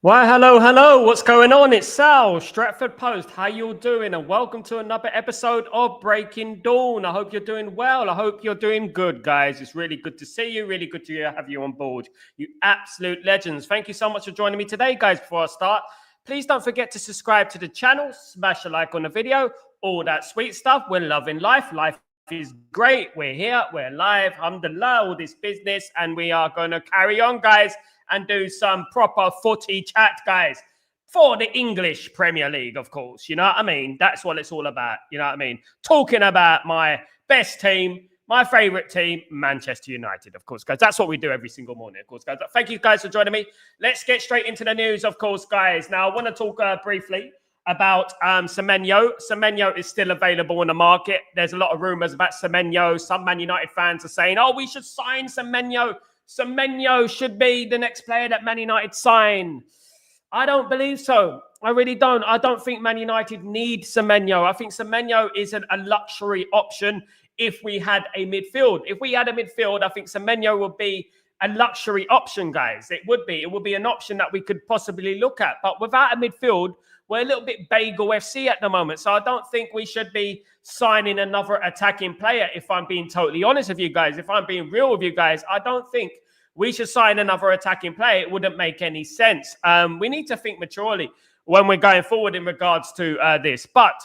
Why, hello. What's going on? It's Sal, Stretford Post. How you all doing? And welcome to another episode of Breaking Dawn. I hope you're doing well. I hope you're doing good, guys. It's really good to see you. Really good to have you on board. You absolute legends. Thank you so much for joining me today, guys. Before I start, please don't forget to subscribe to the channel. Smash a like on the video. All that sweet stuff. We're loving life. Life is great. We're here. We're live. Alhamdulillah, all this business. And we are going to carry on, guys, and do some proper footy chat, guys, for the English Premier League, of course. You know what I mean? That's what it's all about. You know what I mean? Talking about my best team, my favourite team, Manchester United, of course, guys. That's what we do every single morning, of course, guys. Thank you, guys, for joining me. Let's get straight into the news, of course, guys. Now, I want to talk briefly about Semenyo. Semenyo is still available in the market. There's a lot of rumours about Semenyo. Some Man United fans are saying, oh, we should sign Semenyo. Semenyo should be the next player that Man United sign. I don't believe so. I really don't. I don't think Man United need Semenyo. I think Semenyo is a luxury option if we had a midfield. If we had a midfield, I think Semenyo would be a luxury option, guys. It would be. It would be an option that we could possibly look at. But without a midfield, we're a little bit bagel FC at the moment. So I don't think we should be signing another attacking player, if I'm being totally honest with you guys. If I'm being real with you guys, I don't think we should sign another attacking player. It wouldn't make any sense. We need to think maturely when we're going forward in regards to this. But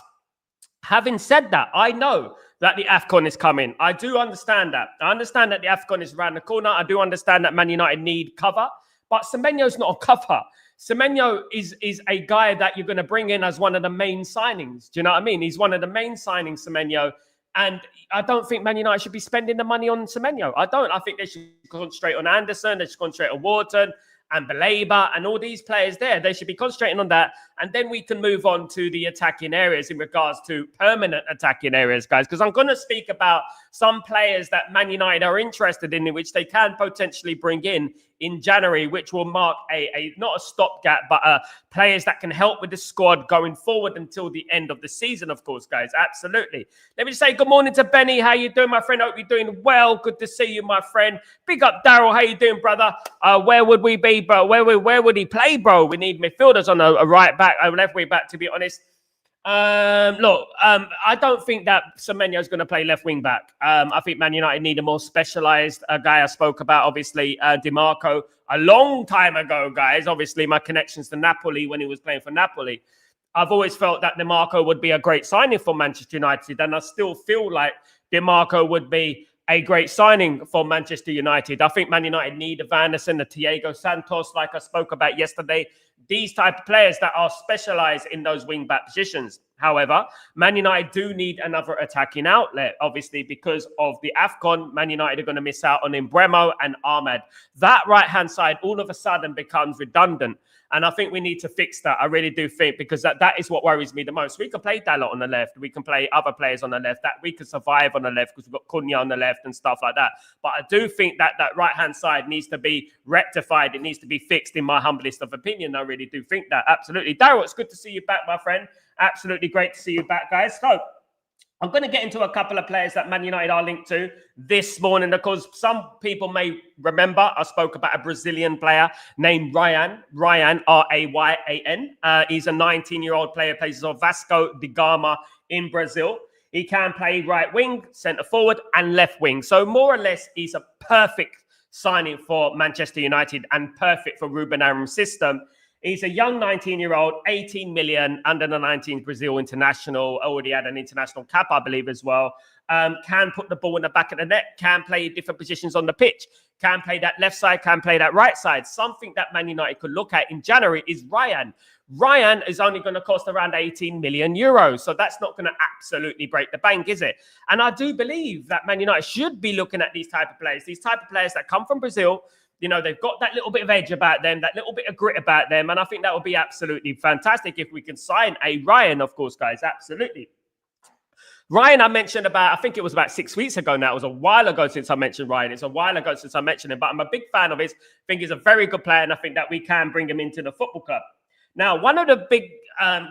having said that, I know that the AFCON is coming. I do understand that. I understand that the AFCON is around the corner. I do understand that Man United need cover. But Semenyo's not a cover. Semenyo is a guy that you're going to bring in as one of the main signings. Do you know what I mean? He's one of the main signings, Semenyo. And I don't think Man United should be spending the money on Semenyo. I don't. I think they should concentrate on Anderson. They should concentrate on Wharton and Baleba and all these players there. They should be concentrating on that. And then we can move on to the attacking areas in regards to permanent attacking areas, guys. Because I'm going to speak about some players that Man United are interested in which they can potentially bring in January, which will mark a not a stopgap, but players that can help with the squad going forward until the end of the season, of course, guys. Absolutely. Let me just say good morning to Benny. How you doing, my friend? Hope you're doing well. Good to see you, my friend. Big up, Daryl. How you doing, brother? Where would we be, bro? Where would he play, bro? We need midfielders on a right back, a left wing back, to be honest. I don't think that Semenyo is going to play left wing back. I think Man United need a more specialised guy. I spoke about, obviously, DiMarco a long time ago, guys. Obviously, my connections to Napoli when he was playing for Napoli. I've always felt that DiMarco would be a great signing for Manchester United, and I still feel like DiMarco would be a great signing for Manchester United. I think Man United need a Van Anderson, a Thiago Santos, like I spoke about yesterday. These type of players that are specialised in those wing-back positions. However, Man United do need another attacking outlet, obviously, because of the AFCON. Man United are going to miss out on Mbeumo and Ahmed. That right-hand side all of a sudden becomes redundant. And I think we need to fix that. I really do think, because that is what worries me the most. We can play Dalot on the left. We can play other players on the left. That we can survive on the left because we've got Cunha on the left and stuff like that. But I do think that that right-hand side needs to be rectified. It needs to be fixed, in my humblest of opinion. I really do think that. Absolutely. Daryl, it's good to see you back, my friend. Absolutely great to see you back, guys. So I'm going to get into a couple of players that Man United are linked to this morning, because some people may remember I spoke about a Brazilian player named Ryan, R-A-Y-A-N. He's a 19-year-old player, plays for Vasco da Gama in Brazil. He can play right wing, centre forward, and left wing. So more or less, he's a perfect signing for Manchester United and perfect for Ruben Amorim's system. He's a young 19-year-old, 18 million, under the 19 Brazil international, already had an international cap, I believe, as well. Can put the ball in the back of the net, can play different positions on the pitch, can play that left side, can play that right side. Something that Man United could look at in January is Ryan. Ryan is only going to cost around 18 million euros. So that's not going to absolutely break the bank, is it? And I do believe that Man United should be looking at these type of players that come from Brazil. You know, they've got that little bit of edge about them, that little bit of grit about them. And I think that would be absolutely fantastic if we can sign a Ryan, of course, guys. Absolutely. Ryan, I mentioned about, I think it was about 6 weeks ago now. It was a while ago since I mentioned Ryan. It's a while ago since I mentioned him, but I'm a big fan of his. I think he's a very good player, and I think that we can bring him into the football club. Now, one of the big,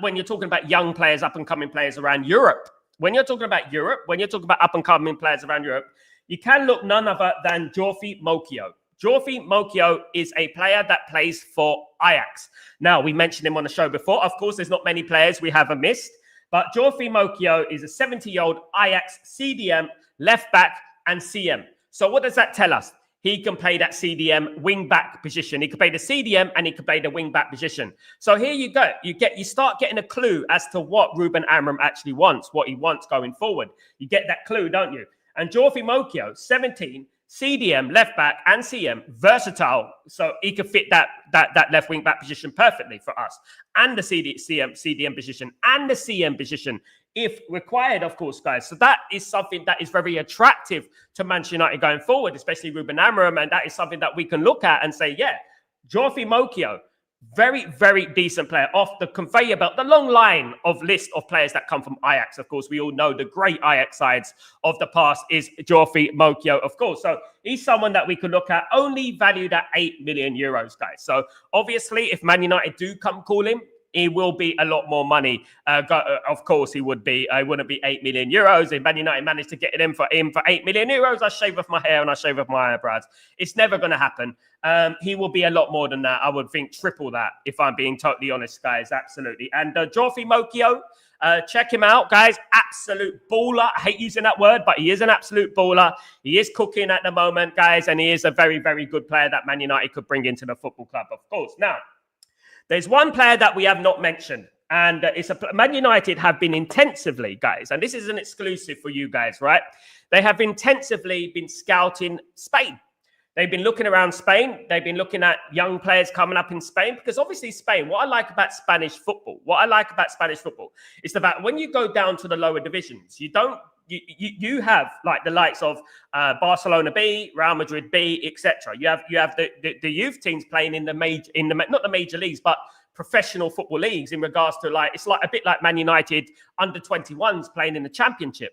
when you're talking about young players, up-and-coming players around Europe, when you're talking about Europe, when you're talking about up-and-coming players around Europe, you can look none other than Joffrey Mokio. Geoffrey Mokio is a player that plays for Ajax. Now, we mentioned him on the show before. Of course, there's not many players we haven't missed, but Geoffrey Mokio is a 70-year-old Ajax CDM, left back, and CM. So what does that tell us? He can play that CDM wing-back position. He can play the CDM and he can play the wing-back position. So here you go. You start getting a clue as to what Ruben Amorim actually wants, what he wants going forward. You get that clue, don't you? And Geoffrey Mokio, 17, CDM, left back, and CM, versatile. So he could fit that left wing back position perfectly for us, and the CDM position, and the CM position, if required, of course, guys. So that is something that is very attractive to Manchester United going forward, especially Ruben Amorim, and that is something that we can look at and say, yeah, Geoffrey Mokio, very, very decent player off the conveyor belt, the long line of list of players that come from Ajax. Of course, we all know the great Ajax sides of the past is Geoffrey Mokio, of course. So he's someone that we could look at, only valued at 8 million euros, guys. So obviously, if Man United do come call him, he will be a lot more money. Of course, he would be. I wouldn't be 8 million euros. If Man United managed to get him for 8 million euros, I shave off my hair and I shave off my eyebrows. It's never going to happen. He will be a lot more than that. I would think triple that, if I'm being totally honest, guys. Absolutely. And Geoffrey Mokio, check him out, guys. Absolute baller. I hate using that word, but he is an absolute baller. He is cooking at the moment, guys, and he is a very, very good player that Man United could bring into the football club, of course. Now, there's one player that we have not mentioned, and it's Man United have been intensively, guys, and this is an exclusive for you guys, right? They have intensively been scouting Spain. They've been looking around Spain. They've been looking at young players coming up in Spain, because obviously Spain, what I like about Spanish football is the fact when you go down to the lower divisions, you have like the likes of Barcelona B, Real Madrid B, etc. You have the youth teams playing in not the major leagues, but professional football leagues, in regards to it's like a bit like Man United under 21s playing in the Championship.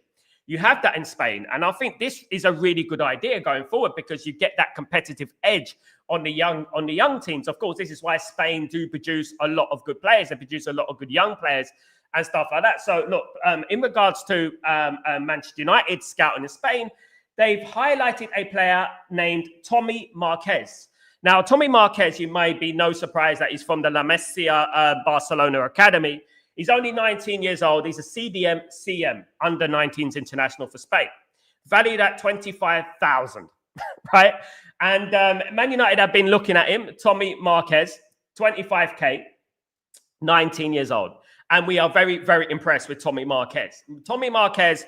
You have that in Spain, and I think this is a really good idea going forward, because you get that competitive edge on the young teams. Of course, this is why Spain do produce a lot of good players. They produce a lot of good young players and stuff like that. So look, in regards to Manchester United scouting in Spain, they've highlighted a player named Tommy Marquez. Now, Tommy Marquez, you may be no surprise that he's from the La Masia Barcelona Academy. He's only 19 years old. He's a CM, under 19s international for Spain, valued at 25,000, right? And Man United have been looking at him, Tommy Marquez, 25K, 19 years old. And we are very, very impressed with Tommy Marquez. Tommy Marquez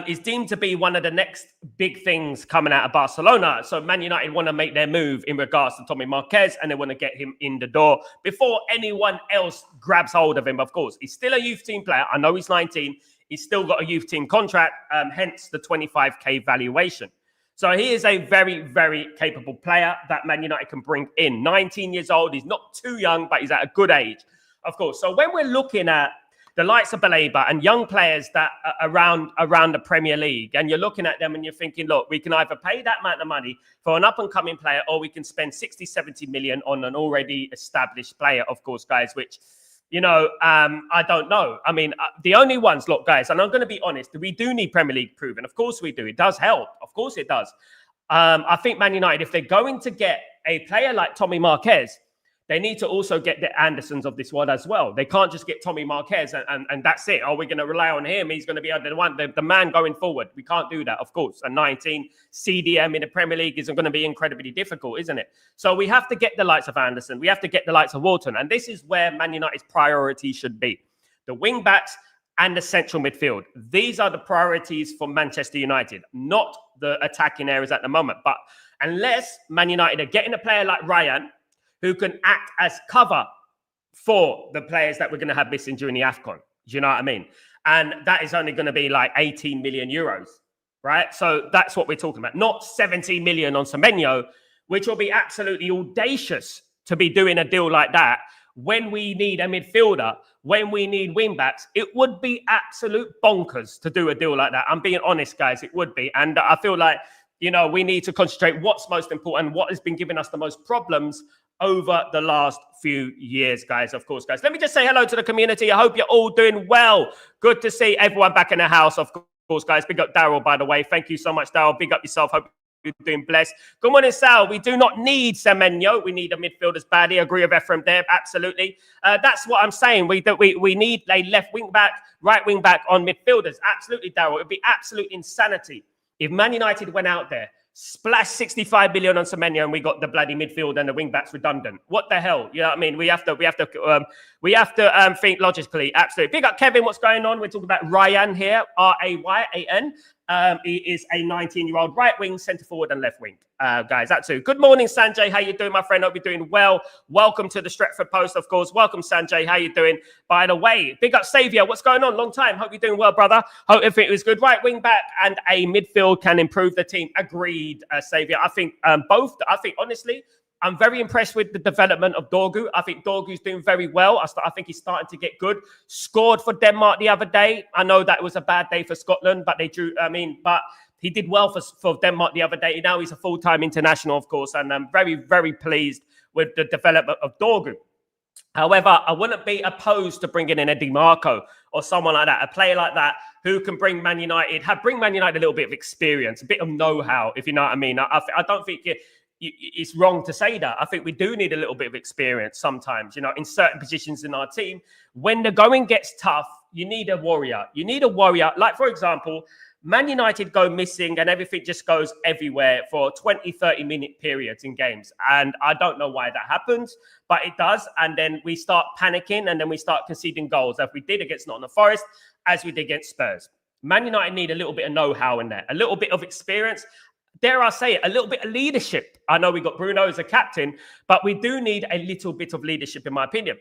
is deemed to be one of the next big things coming out of Barcelona. So Man United want to make their move in regards to Tommy Marquez, and they want to get him in the door before anyone else grabs hold of him. Of course, he's still a youth team player. I know he's 19. He's still got a youth team contract, hence the 25K valuation. So he is a very, very capable player that Man United can bring in. 19 years old. He's not too young, but he's at a good age, of course. So when we're looking at the likes of Baleba and young players that are around the Premier League, and you're looking at them and you're thinking, look, we can either pay that amount of money for an up-and-coming player, or we can spend 60, 70 million on an already established player, of course, guys, which, I don't know. I mean, the only ones, look, guys, and I'm going to be honest, we do need Premier League proven. Of course we do. It does help. Of course it does. I think Man United, if they're going to get a player like Tommy Marquez, they need to also get the Andersons of this world as well. They can't just get Tommy Marquez and that's it. Oh, we're going to rely on him. He's going to be the man going forward. We can't do that, of course. A 19 CDM in the Premier League isn't going to be incredibly difficult, isn't it? So we have to get the likes of Anderson. We have to get the likes of Walton. And this is where Man United's priority should be. The wing-backs and the central midfield. These are the priorities for Manchester United, not the attacking areas at the moment. But unless Man United are getting a player like Ryan, who can act as cover for the players that we're going to have missing during the AFCON. Do you know what I mean? And that is only going to be like 18 million euros, right? So that's what we're talking about. Not 70 million on Semenyo, which will be absolutely audacious to be doing a deal like that when we need a midfielder, when we need wing-backs. It would be absolute bonkers to do a deal like that. I'm being honest, guys. It would be. And I feel like, we need to concentrate what's most important, what has been giving us the most problems over the last few years, guys, of course, guys. Let me just say hello to the community. I hope you're all doing well. Good to see everyone back in the house, of course, guys. Big up Daryl, by the way. Thank you so much, Daryl. Big up yourself. Hope you're doing blessed. Good morning, Sal. We do not need Semenyo. We need a midfielders badly. Agree with Ephraim there. Absolutely. That's what I'm saying. We need a left wing back, right wing back on midfielders. Absolutely, Daryl. It would be absolute insanity if Man United went out there, splash 65 million on Semenyo, and we got the bloody midfield and the wing backs redundant. What the hell? You know what I mean? We have to think logically. Absolutely. Big up, Kevin. What's going on? We're talking about Ryan here. Rayan. He is a 19-year-old right wing, centre forward, and left wing. Guys, that's it. Good morning, Sanjay. How you doing, my friend? Hope you're doing well. Welcome to the Stretford Post, of course. Welcome, Sanjay. How you doing? By the way, big up, Saviour. What's going on? Long time. Hope you're doing well, brother. Hope everything was good. Right wing back and a midfield can improve the team. Agreed, Saviour. I think both. I think honestly, I'm very impressed with the development of Dorgu. I think Dorgu's doing very well. I think he's starting to get good. Scored for Denmark the other day. I know that it was a bad day for Scotland, but they drew. But he did well for Denmark the other day. Now he's a full-time international, of course, and I'm very, very pleased with the development of Dorgu. However, I wouldn't be opposed to bringing in a DiMarco or someone like that, a player like that who can bring Man United a little bit of experience, a bit of know-how, if you know what I mean. I don't think it's wrong to say that. I think we do need a little bit of experience sometimes, in certain positions in our team. When the going gets tough, you need a warrior. You need a warrior. Like, for example, Man United go missing and everything just goes everywhere for 20, 30-minute periods in games. And I don't know why that happens, but it does. And then we start panicking and then we start conceding goals, as we did against Nottingham Forest, as we did against Spurs. Man United need a little bit of know-how in there, a little bit of experience. Dare I say it, a little bit of leadership. I know we got Bruno as a captain, but we do need a little bit of leadership, in my opinion.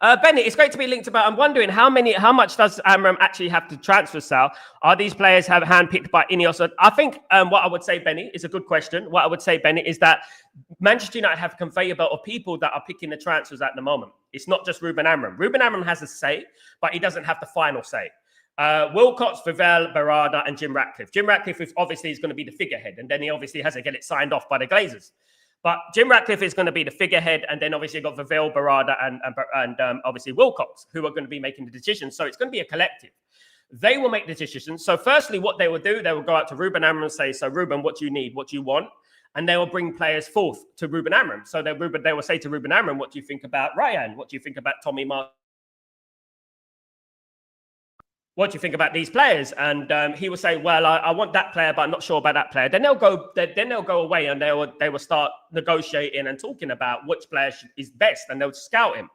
Benny, it's great to be linked about. I'm wondering how much does Amram actually have to transfer, Sal? Are these players handpicked by Ineos? I think what I would say, Benny, is a good question. What I would say, Benny, is that Manchester United have a conveyor belt of people that are picking the transfers at the moment. It's not just Ruben Amram. Ruben Amram has a say, but he doesn't have the final say. Wilcox, Vivell, Barada, and Jim Ratcliffe. Jim Ratcliffe is obviously going to be the figurehead, and then he obviously has to get it signed off by the Glazers. But Jim Ratcliffe is going to be the figurehead, and then obviously you've got Vivell, Barada, and obviously Wilcox, who are going to be making the decisions. So it's going to be a collective. They will make the decisions. So firstly, what they will do, they will go out to Ruben Amram and say, so Ruben, what do you need? What do you want? And they will bring players forth to Ruben Amram. So they will say to Ruben Amram, what do you think about Ryan? What do you think about Tommy Mark? What do you think about these players? And he will say, well, I want that player, but I'm not sure about that player. Then they'll go away and they will start negotiating and talking about which player is best, and they'll scout him.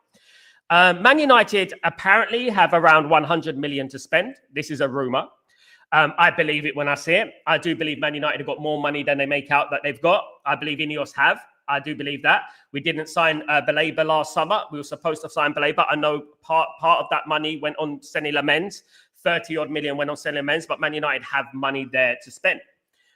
Man United apparently have around 100 million to spend. This is a rumor. I believe it when I see it. I do believe Man United have got more money than they make out that they've got. I believe Ineos have. I do believe that. We didn't sign Baleba last summer. We were supposed to sign Baleba. I know part of that money went on Senny Lamens. 30-odd million went on Senny Lamens, but Man United have money there to spend.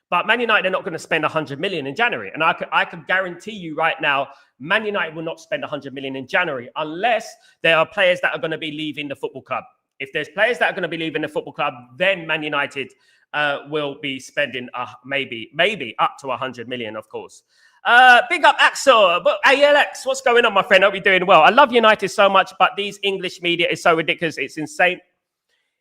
But Man United are not going to spend 100 million in January. And I could guarantee you right now, Man United will not spend 100 million in January unless there are players that are going to be leaving the football club. If there's players that are going to be leaving the football club, then Man United will be spending maybe up to 100 million, of course. Big up Axel, but ALX, what's going on, my friend? Hope you're doing well. I love United so much, but these English media is so ridiculous. It's insane.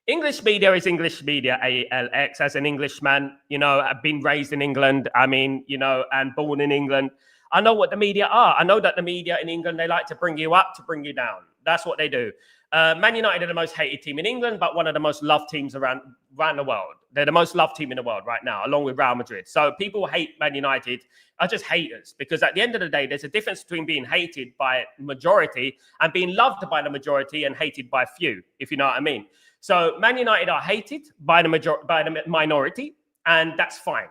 English media is English media, ALX. As an Englishman, I've been raised in England. And born in England. I know what the media are. I know that the media in England, they like to bring you up, to bring you down. That's what they do. Man United are the most hated team in England, but one of the most loved teams around the world. They're the most loved team in the world right now, along with Real Madrid. So people hate Man United are just haters, because at the end of the day, there's a difference between being hated by majority and being loved by the majority and hated by few, if you know what I mean. So Man United are hated by the minority, and that's fine.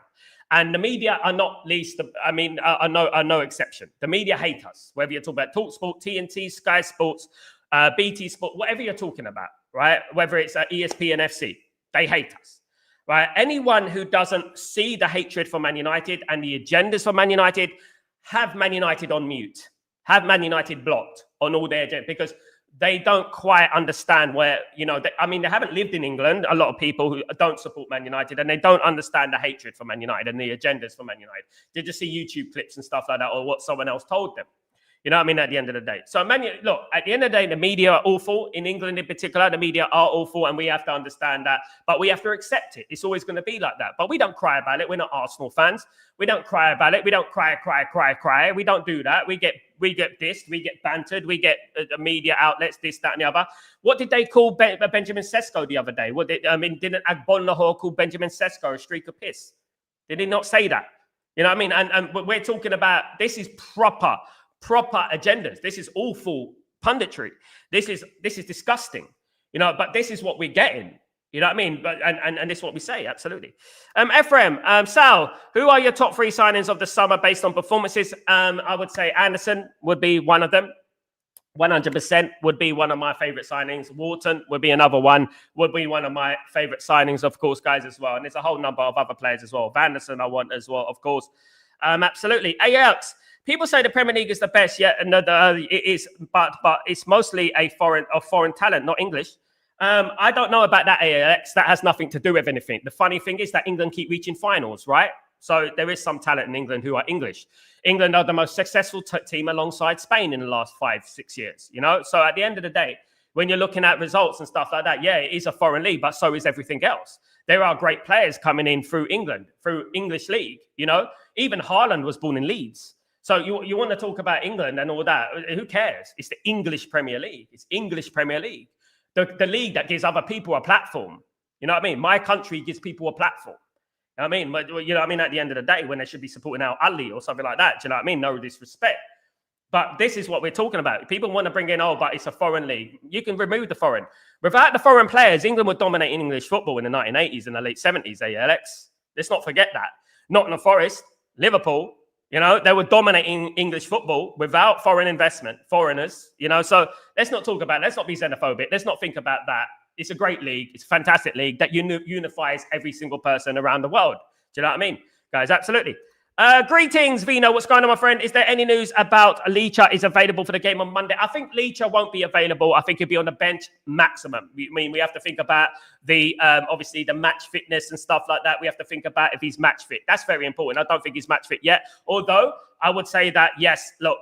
And the media are not least, are no exception. The media hate us, whether you're talking about TalkSport, TNT, Sky Sports, BT Sport, whatever you're talking about, right? Whether it's ESPN FC, they hate us, right? Anyone who doesn't see the hatred for Man United and the agendas for Man United, have Man United on mute, have Man United blocked on all their agendas, because they don't quite understand where, they haven't lived in England, a lot of people who don't support Man United, and they don't understand the hatred for Man United and the agendas for Man United. They just see YouTube clips and stuff like that, or what someone else told them. You know what I mean? At the end of the day. So, look, at the end of the day, the media are awful. In England in particular, the media are awful, and we have to understand that. But we have to accept it. It's always going to be like that. But we don't cry about it. We're not Arsenal fans. We don't cry about it. We don't cry. We don't do that. We get dissed. We get bantered. We get media outlets, this, that, and the other. What did they call Benjamin Sesko the other day? Didn't Agbon Lahore call Benjamin Sesko a streak of piss? Did he not say that? You know what I mean? And we're talking about, this is proper agendas. This is awful punditry. This is disgusting. You know, but this is what we're getting. You know what I mean? But and this is what we say, absolutely. Ephraim, Sal, who are your top 3 signings of the summer based on performances? I would say Anderson would be one of them. 100% would be one of my favorite signings. Wharton would be another one, would be one of my favorite signings, of course, guys, as well. And there's a whole number of other players as well. Vanderson I want as well, of course. Absolutely. Alex, people say the Premier League is the best, yet it is, but it's mostly a foreign talent, not English. I don't know about that, Alex. That has nothing to do with anything. The funny thing is that England keep reaching finals, right? So there is some talent in England who are English. England are the most successful team alongside Spain in the last 5-6 years, you know? So at the end of the day, when you're looking at results and stuff like that, yeah, it is a foreign league, but so is everything else. There are great players coming in through England, through English league, you know? Even Haaland was born in Leeds. So you want to talk about England and all that. Who cares? It's the English Premier League. It's English Premier League. The league that gives other people a platform. You know what I mean? My country gives people a platform. You know what I mean? But, you know what I mean? At the end of the day, when they should be supporting Al Ali or something like that, do you know what I mean? No disrespect. But this is what we're talking about. People want to bring in, but it's a foreign league. You can remove the foreign. Without the foreign players, England would dominate English football in the 1980s and the late 70s, Alex. Let's not forget that. Nottingham Forest, Liverpool, you know, they were dominating English football without foreign investment, foreigners, you know. So let's not talk about, let's not be xenophobic. Let's not think about that. It's a great league. It's a fantastic league that unifies every single person around the world. Do you know what I mean? Guys, absolutely. Greetings, Vino. What's going on, my friend? Is there any news about Leacher is available for the game on Monday? I think Leacher won't be available. I think he'll be on the bench maximum. We have to think about the obviously the match fitness and stuff like that. We have to think about if he's match fit. That's very important. I don't think he's match fit yet. Although I would say that, yes, look,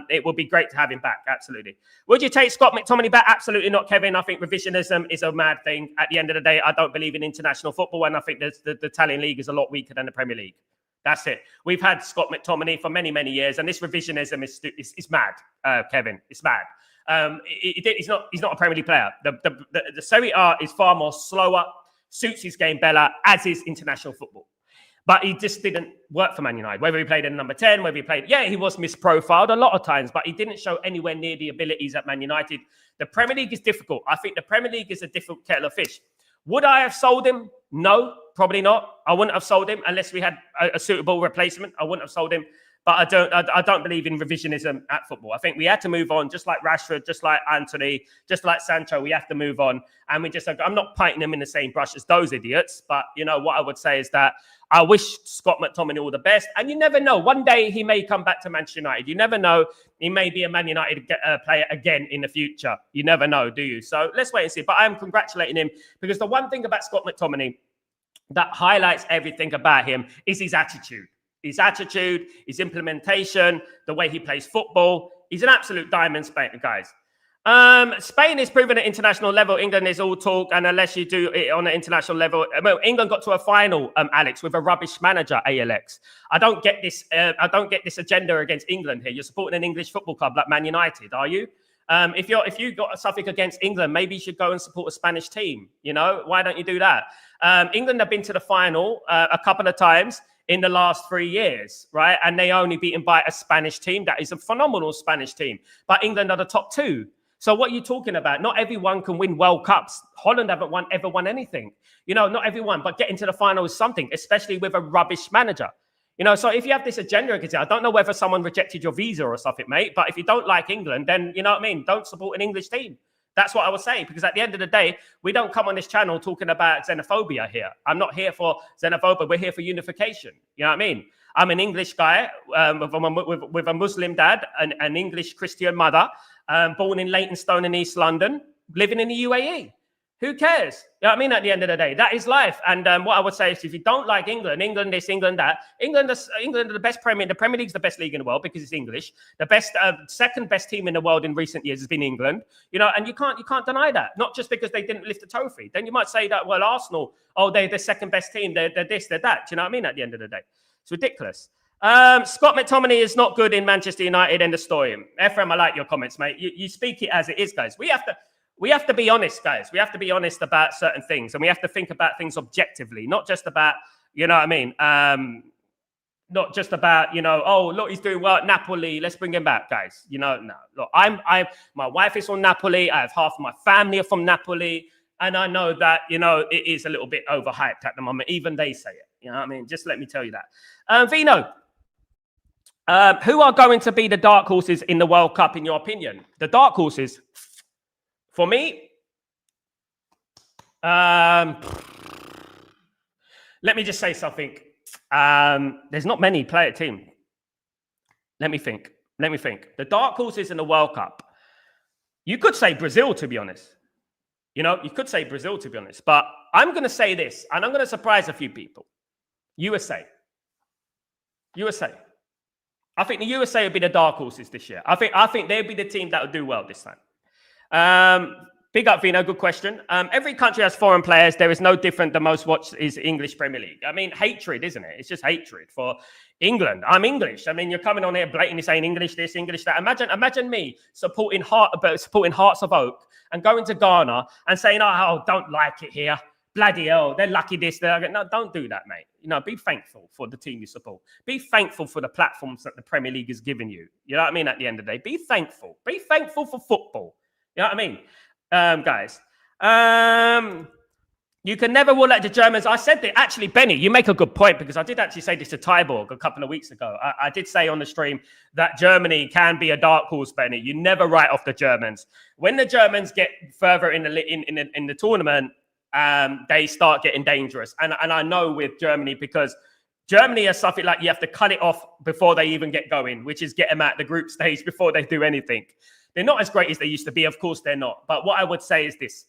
it would be great to have him back. Absolutely. Would you take Scott McTominay back? Absolutely not, Kevin. I think revisionism is a mad thing. At the end of the day, I don't believe in international football, and I think the Italian league is a lot weaker than the Premier League. That's it. We've had Scott McTominay for many, many years, and this revisionism is mad, Kevin. It's mad. He's not a Premier League player. The Serie A is far more slower, suits his game better, as is international football. But he just didn't work for Man United. Whether he played in number 10, whether he played... Yeah, he was misprofiled a lot of times, but he didn't show anywhere near the abilities at Man United. The Premier League is difficult. I think the Premier League is a difficult kettle of fish. Would I have sold him? No, probably not. I wouldn't have sold him unless we had a suitable replacement. I wouldn't have sold him. But I don't believe in revisionism at football. I think we had to move on, just like Rashford, just like Anthony, just like Sancho. We have to move on. And I'm not painting them in the same brush as those idiots. But, you know, what I would say is that I wish Scott McTominay all the best. And you never know. One day he may come back to Manchester United. You never know. He may be a Man United player again in the future. You never know, do you? So let's wait and see. But I am congratulating him because the one thing about Scott McTominay that highlights everything about him is his attitude. His attitude, his implementation, the way he plays football. He's an absolute diamond, guys. Spain is proven at international level. England is all talk, and unless you do it on an international level, England got to a final, Alex, with a rubbish manager, ALX. I don't get this. I don't get this agenda against England here. You're supporting an English football club like Man United, are you? If you got something against England, maybe you should go and support a Spanish team. You know, why don't you do that? England have been to the final a couple of times in the last 3 years, right? And they only beaten by a Spanish team. That is a phenomenal Spanish team. But England are the top two. So what are you talking about? Not everyone can win World Cups. Holland haven't ever won anything. You know, not everyone, but getting to the final is something, especially with a rubbish manager. You know, so if you have this agenda, I don't know whether someone rejected your visa or something, mate, but if you don't like England, then, you know what I mean? Don't support an English team. That's what I would say, because at the end of the day, we don't come on this channel talking about xenophobia here. I'm not here for xenophobia. We're here for unification. You know what I mean? I'm an English guy with a Muslim dad, an English Christian mother, born in Leytonstone in East London, living in the UAE. Who cares? You know what I mean? At the end of the day, that is life. And what I would say is, if you don't like England, England this, England that, England are the best Premier. The Premier League's the best league in the world because it's English. The best, second best team in the world in recent years has been England. You know, and you can't deny that. Not just because they didn't lift the trophy. Then you might say that, well, Arsenal, oh, they're the second best team. They're this, they're that. Do you know what I mean? At the end of the day, it's ridiculous. Scott McTominay is not good in Manchester United. End of story. Ephraim, I like your comments, mate. You speak it as it is, guys. We have to be honest, guys. We have to be honest about certain things, and we have to think about things objectively, not just about, you know what I mean? Not just about, you know, oh, look, he's doing well at Napoli. Let's bring him back, guys. You know, no. Look, my wife is from Napoli. I have half of my family are from Napoli, and I know that, you know, it is a little bit overhyped at the moment. Even they say it. You know what I mean? Just let me tell you that. Vino, who are going to be the dark horses in the World Cup, in your opinion? The dark horses. For me, let me just say something. There's not many player team. Let me think. The dark horses in the World Cup. You could say Brazil, to be honest. You know, you could say Brazil, to be honest. But I'm going to say this, and I'm going to surprise a few people. USA. I think the USA would be the dark horses this year. I think they'd be the team that would do well this time. Big up, Vino. Good question. Every country has foreign players. There is no different. The most watched is English Premier League. I mean, hatred, isn't it? It's just hatred for England. I'm English. I mean, you're coming on here blatantly saying English this, English that. Imagine me supporting Hearts of Oak and going to Ghana and saying, oh, don't like it here. Bloody hell, they're lucky this. No, don't do that, mate. You know, be thankful for the team you support. Be thankful for the platforms that the Premier League has given you. You know what I mean? At the end of the day, be thankful. Be thankful for football. You know what I mean? Guys, you can never rule out the Germans. I said that, actually, Benny, you make a good point, because I did actually say this to Tyborg a couple of weeks ago. I did say on the stream that Germany can be a dark horse, Benny. You never write off the Germans. When the Germans get further in the tournament, they start getting dangerous. And I know with Germany, because Germany has something like you have to cut it off before they even get going, which is get them at the group stage before they do anything. They're not as great as they used to be. Of course, they're not. But what I would say is this.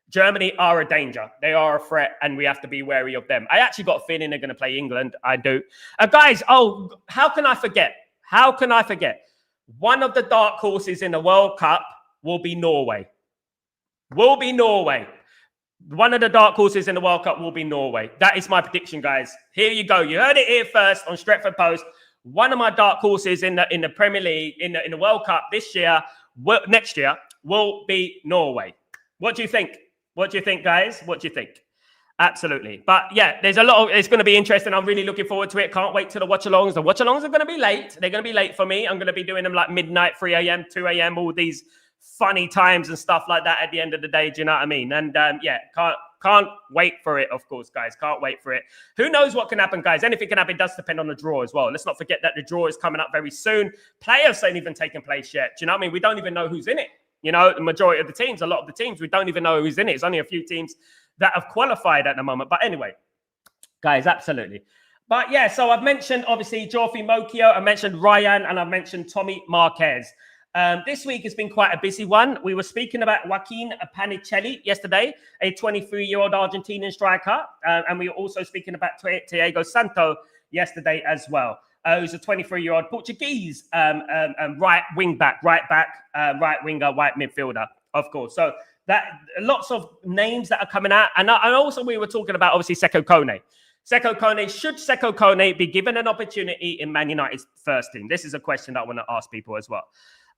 Germany are a danger. They are a threat, and we have to be wary of them. I actually got a feeling they're going to play England. I do. Guys, how can I forget? One of the dark horses in the World Cup will be Norway. One of the dark horses in the World Cup will be Norway. That is my prediction, guys. Here you go. You heard it here first on Stretford Post. One of my dark horses in the Premier League, in the World Cup this year, next year, will be Norway. What do you think? What do you think, guys? What do you think? Absolutely. But yeah, it's going to be interesting. I'm really looking forward to it. Can't wait till the watch-alongs. The watch-alongs are going to be late. They're going to be late for me. I'm going to be doing them like midnight, 3 a.m., 2 a.m., all these funny times and stuff like that at the end of the day. Do you know what I mean? And yeah, can't wait for it, of course, guys. Can't wait for it. Who knows what can happen, guys? Anything can happen. It does depend on the draw as well. Let's not forget that the draw is coming up very soon. Playoffs ain't even taken place yet. Do you know what I mean? We don't even know who's in it. You know, the majority of the teams, a lot of the teams, we don't even know who's in it. It's only a few teams that have qualified at the moment. But anyway, guys, absolutely. But yeah, so I've mentioned, obviously, Jofi Mokio. I mentioned Ryan, and I've mentioned Tommy Marquez. This week has been quite a busy one. We were speaking about Joaquin Panicelli yesterday, a 23-year-old Argentinian striker. And we were also speaking about Thiago Santos yesterday as well. Who's a 23-year-old Portuguese right winger, right midfielder, of course. So that lots of names that are coming out. And also we were talking about, obviously, Seko Kone. Should Seko Kone be given an opportunity in Man United's first team? This is a question that I want to ask people as well.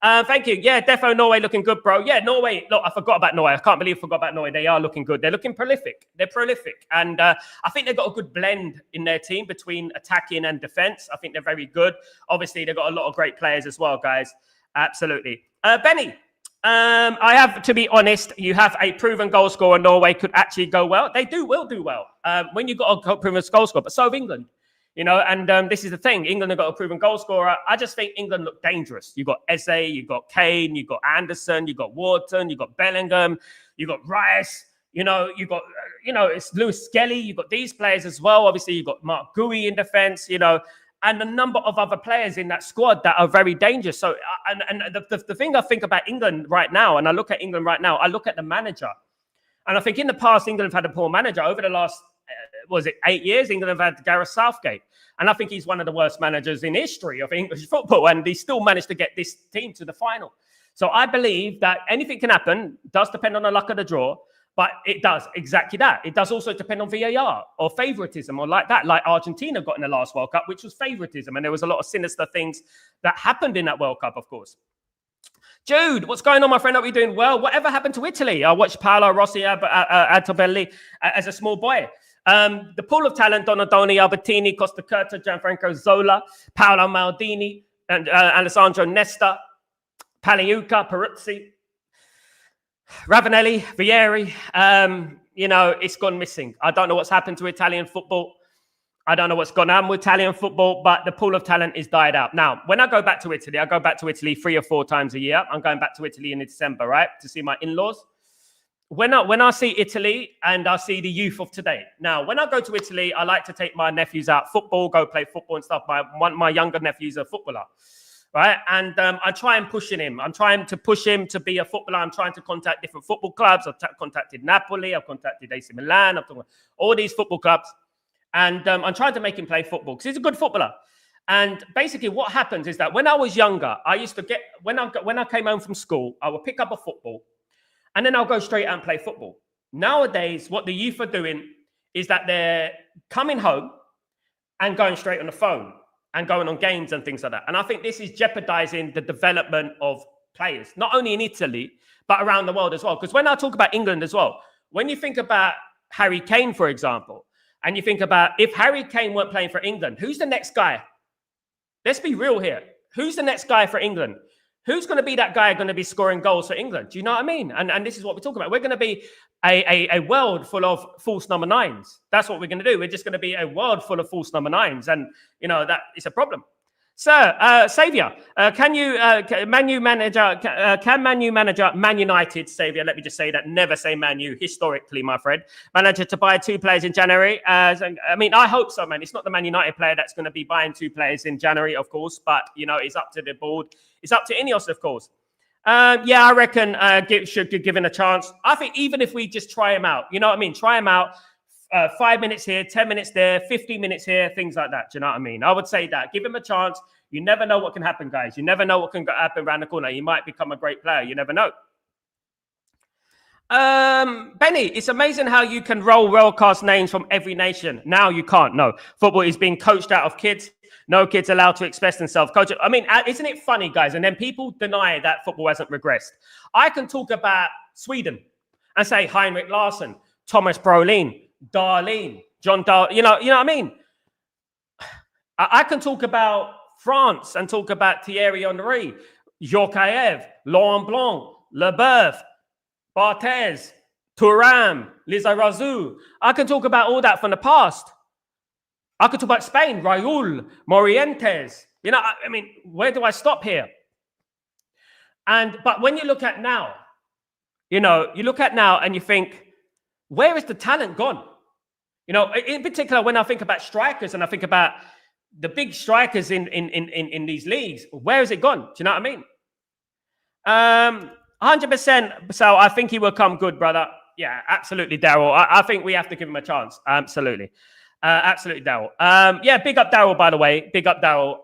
Thank you. Yeah, defo Norway looking good, bro. Yeah, Norway. Look, I forgot about Norway. I can't believe I forgot about Norway. They are looking good. They're looking prolific. They're prolific. And I think they've got a good blend in their team between attacking and defense. I think they're very good. Obviously, they've got a lot of great players as well, guys. Absolutely. Benny, I have to be honest. You have a proven goal scorer. Norway could actually go well. They will do well when you've got a proven goal scorer. But so have England. You know, and this is the thing. England have got a proven goal scorer. I just think England look dangerous. You've got Eze, you've got Kane, you've got Anderson, you've got Wharton, you've got Bellingham, you've got Rice. You know, you've got, it's Lewis Skelly. You've got these players as well. Obviously, you've got Mark Gui in defence, and a number of other players in that squad that are very dangerous. So, and the thing I think about England right now, and I look at England right now, I look at the manager. And I think in the past, England have had a poor manager. Over the last, 8 years, England have had Gareth Southgate. And I think he's one of the worst managers in history of English football. And he still managed to get this team to the final. So I believe that anything can happen. Does depend on the luck of the draw. But it does exactly that. It does also depend on VAR or favoritism or like that, like Argentina got in the last World Cup, which was favoritism. And there was a lot of sinister things that happened in that World Cup, of course. Jude, what's going on, my friend? Are we doing well? Whatever happened to Italy? I watched Paolo Rossi Altobelli as a small boy. The pool of talent, Donadoni, Albertini, Costa Curta, Gianfranco Zola, Paolo Maldini, and Alessandro Nesta, Paliuca, Peruzzi, Ravanelli, Vieri, it's gone missing. I don't know what's happened to Italian football. I don't know what's gone on with Italian football, but the pool of talent is died out. Now, when I go back to Italy, I go back to Italy 3 or 4 times a year. I'm going back to Italy in December, right, to see my in-laws. When I see Italy and I see the youth of today. Now, when I go to Italy, I like to take my nephews out football, go play football and stuff. My younger nephew's a footballer. Right. And I try and push him. I'm trying to push him to be a footballer. I'm trying to contact different football clubs. I've contacted Napoli. I've contacted AC Milan. I've talked all these football clubs. And I'm trying to make him play football because he's a good footballer. And basically what happens is that when I was younger, I used to when I came home from school, I would pick up a football and then I'll go straight out and play football. Nowadays, what the youth are doing is that they're coming home and going straight on the phone and going on games and things like that. And I think this is jeopardizing the development of players, not only in Italy, but around the world as well. Because when I talk about England as well, when you think about Harry Kane, for example, and you think about if Harry Kane weren't playing for England, who's the next guy? Let's be real here. Who's the next guy for England? Who's going to be that guy going to be scoring goals for England? Do you know what I mean? And this is what we're talking about. We're going to be a world full of false number 9s. That's what we're going to do. We're just going to be a world full of false number 9s. And, that is a problem. Sir, Saviour, can Man U manager, Man United, Saviour, let me just say that, never say Man U, historically, my friend, manager to buy 2 players in January. I hope so, man. It's not the Man United player that's going to be buying 2 players in January, of course, but, it's up to the board. It's up to Ineos, of course. I reckon should be given a chance. I think even if we just try him out, you know what I mean? Try him out. 5 minutes here, 10 minutes there, 15 minutes here, things like that. Do you know what I mean? I would say that. Give him a chance. You never know what can happen, guys. You never know what can happen around the corner. He might become a great player. You never know. Benny, it's amazing how you can roll world-class names from every nation. Now you can't. No. Football is being coached out of kids. No kids allowed to express themselves. Coach, isn't it funny, guys? And then people deny that football hasn't regressed. I can talk about Sweden and say Heinrich Larsson, Thomas Brolin, Darlene, John Dar, you know what I mean? I can talk about France and talk about Thierry Henry, Jokaev, Laurent Blanc, Leboeuf, Barthez, Thuram, Lizarazu. I can talk about all that from the past. I could talk about Spain, Raúl, Morientes. Where do I stop here? But when you look at now, you look at now and you think, where is the talent gone? In particular, when I think about strikers and I think about the big strikers in these leagues, where has it gone? Do you know what I mean? 100%. So I think he will come good, brother. Yeah, absolutely, Daryl. I think we have to give him a chance. Absolutely. Absolutely, Daryl. Big up Daryl, by the way. Big up Daryl.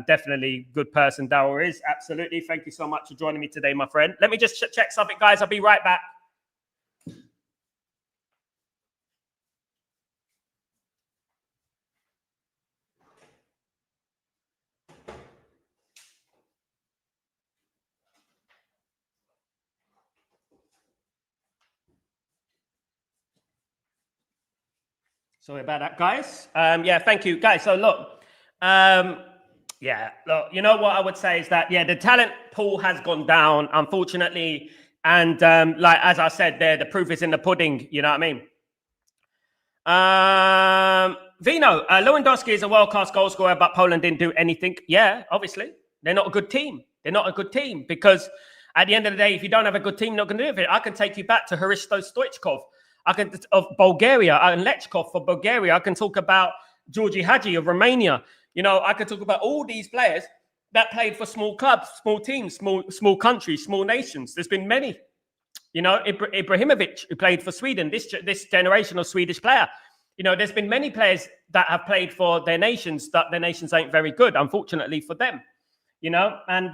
Definitely good person Daryl is. Absolutely. Thank you so much for joining me today, my friend. Let me just check something, guys. I'll be right back. Sorry about that, guys. Thank you, guys. So look, you know what I would say is that, the talent pool has gone down, unfortunately. And as I said there, the proof is in the pudding. You know what I mean? Vino, Lewandowski is a world-class goal scorer, but Poland didn't do anything. Yeah, obviously. They're not a good team. They're not a good team because at the end of the day, if you don't have a good team, you're not going to do it. I can take you back to Hristo Stoichkov. Of Bulgaria and Lechkov for Bulgaria. I can talk about Georgi Hagi of Romania. I can talk about all these players that played for small clubs, small teams, small countries, small nations. There's been many. You know, Ibrahimovic, who played for Sweden, this generation of Swedish player. You know, there's been many players that have played for their nations that their nations ain't very good, unfortunately for them. You know, and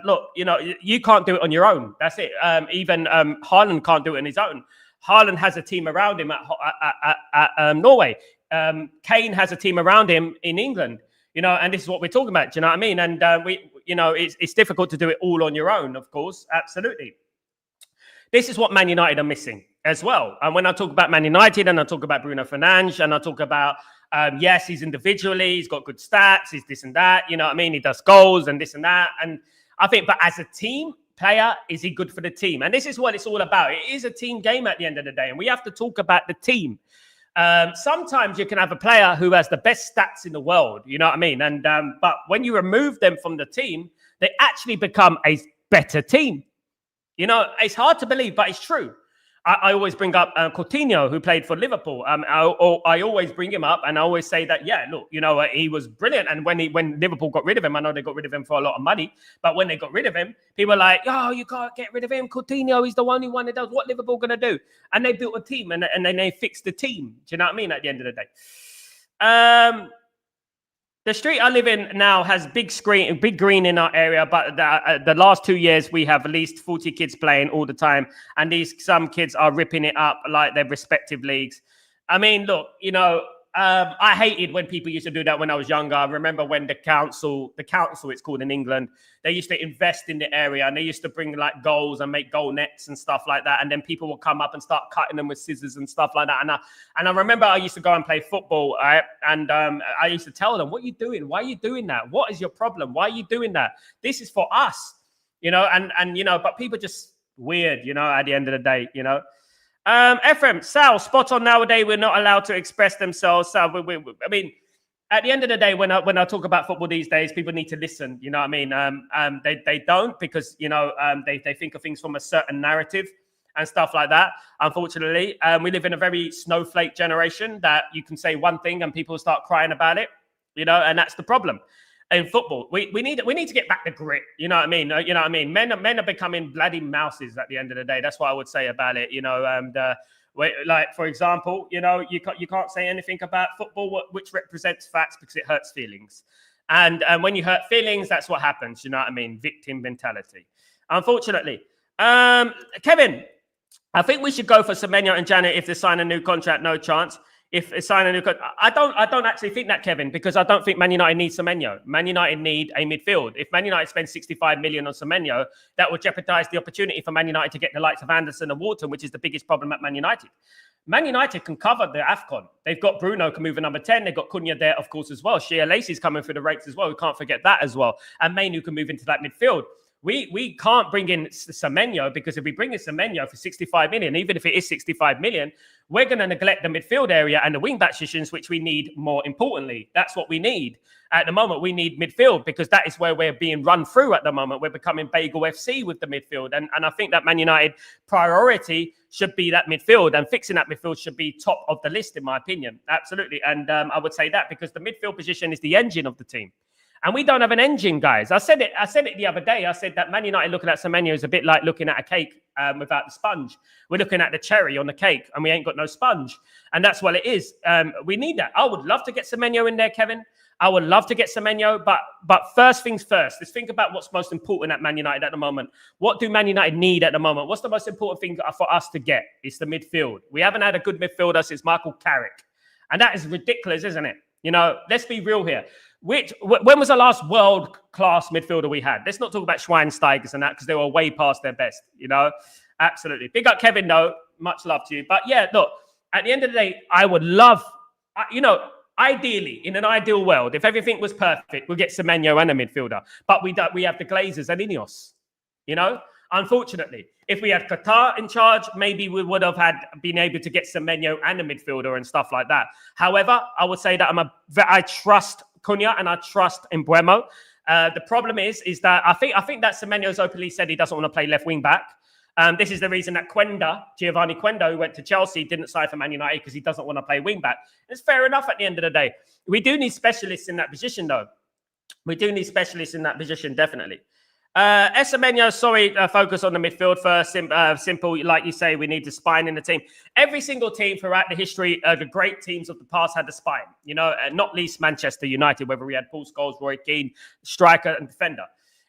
look, you know, you can't do it on your own. That's it. Even Haaland can't do it on his own. Haaland has a team around him at Norway. Kane has a team around him in England. You know, and this is what we're talking about. Do you know what I mean? And it's difficult to do it all on your own, of course. Absolutely. This is what Man United are missing as well. And when I talk about Man United, and I talk about Bruno Fernandes, and I talk about yes, he's individually, he's got good stats, he's this and that, you know what I mean? He does goals and this and that. And I think, but as a team player, is he good for the team? And this is what it's all about. It is a team game at the end of the day. And we have to talk about the team. Sometimes you can have a player who has the best stats in the world, you know what I mean? And but when you remove them from the team, they actually become a better team. You know, it's hard to believe, but it's true. I always bring up Coutinho, who played for Liverpool. I always bring him up, and I always say that, yeah, look, you know, he was brilliant. And when Liverpool got rid of him, I know they got rid of him for a lot of money, but when they got rid of him, people were like, oh, you can't get rid of him. Coutinho, he's the only one that does. What Liverpool going to do? And they built a team, and then they fixed the team. Do you know what I mean? At the end of the day. The street I live in now has big green in our area, but the last 2 years we have at least 40 kids playing all the time, and some kids are ripping it up like their respective leagues. I mean, look, you know, I hated when people used to do that when I was younger. I remember when the council it's called in England, they used to invest in the area, and they used to bring like goals and make goal nets and stuff like that. And then people would come up and start cutting them with scissors and stuff like that. And I remember I used to go and play football, right? And I used to tell them, what are you doing? Why are you doing that? What is your problem? Why are you doing that? This is for us, you know, and you know, but people just weird, you know, at the end of the day, you know. Ephraim, Sal, spot on. Nowadays, we're not allowed to express themselves. Sal, I mean, at the end of the day, when I talk about football these days, people need to listen. You know what I mean? They don't, because, you know, they think of things from a certain narrative and stuff like that. Unfortunately, we live in a very snowflake generation that you can say one thing and people start crying about it. You know, and that's the problem. In football, we need to get back to grit. You know what I mean? You know what I mean? Men are becoming bloody mouses at the end of the day. That's what I would say about it. You know, like for example, you know, you can't say anything about football which represents facts because it hurts feelings. And when you hurt feelings, that's what happens. You know what I mean? Victim mentality. Unfortunately, Kevin, I think we should go for Semenyo and Janet if they sign a new contract. No chance. If they sign a new contract, I don't actually think that, Kevin, because I don't think Man United needs Semenyo. Man United need a midfield. If Man United spends 65 million on Semenyo, that would jeopardize the opportunity for Man United to get the likes of Anderson and Wharton, which is the biggest problem at Man United. Man United can cover the AFCON. They've got Bruno can move a number 10. They've got Cunha there, of course, as well. Shea Lacey's coming through the ranks as well. We can't forget that as well. And Mainu can move into that midfield. We can't bring in Semenyo, because if we bring in Semenyo for 65 million, even if it is 65 million, we're going to neglect the midfield area and the wing-back positions, which we need more importantly. That's what we need. At the moment, we need midfield, because that is where we're being run through at the moment. We're becoming Bagel FC with the midfield. And I think that Man United priority should be that midfield, and fixing that midfield should be top of the list, in my opinion. Absolutely. And I would say that because the midfield position is the engine of the team. And we don't have an engine, guys. I said it the other day. I said that Man United looking at Semenyo is a bit like looking at a cake without the sponge. We're looking at the cherry on the cake, and we ain't got no sponge. And that's what it is. We need that. I would love to get Semenyo in there, Kevin. I would love to get Semenyo, but first things first. Let's think about what's most important at Man United at the moment. What do Man United need at the moment? What's the most important thing for us to get? It's the midfield. We haven't had a good midfielder since Michael Carrick. And that is ridiculous, isn't it? You know, let's be real here. When was the last world-class midfielder we had? Let's not talk about Schweinsteigers and that, because they were way past their best, you know? Absolutely. Big up Kevin, though. Much love to you. But yeah, look, at the end of the day, I would love, you know, ideally, in an ideal world, if everything was perfect, we'll get Semenyo and a midfielder. But we have the Glazers and Ineos, you know? Unfortunately, if we had Qatar in charge, maybe we would have been able to get Semenyo and a midfielder and stuff like that. However, I would say that I trust Cunha and I trust Mbeumo. The problem is that I think that Semenyo's openly said he doesn't want to play left wing back. This is the reason that Giovanni Quenda, who went to Chelsea, didn't sign for Man United, because he doesn't want to play wing back. It's fair enough at the end of the day. We do need specialists in that position, though. We do need specialists in that position, definitely. Esemenyo, sorry, focus on the midfield first. Simple, like you say, we need the spine in the team. Every single team throughout the history, the great teams of the past had the spine, not least Manchester United, whether we had Paul Scholes, Roy Keane, striker and defender,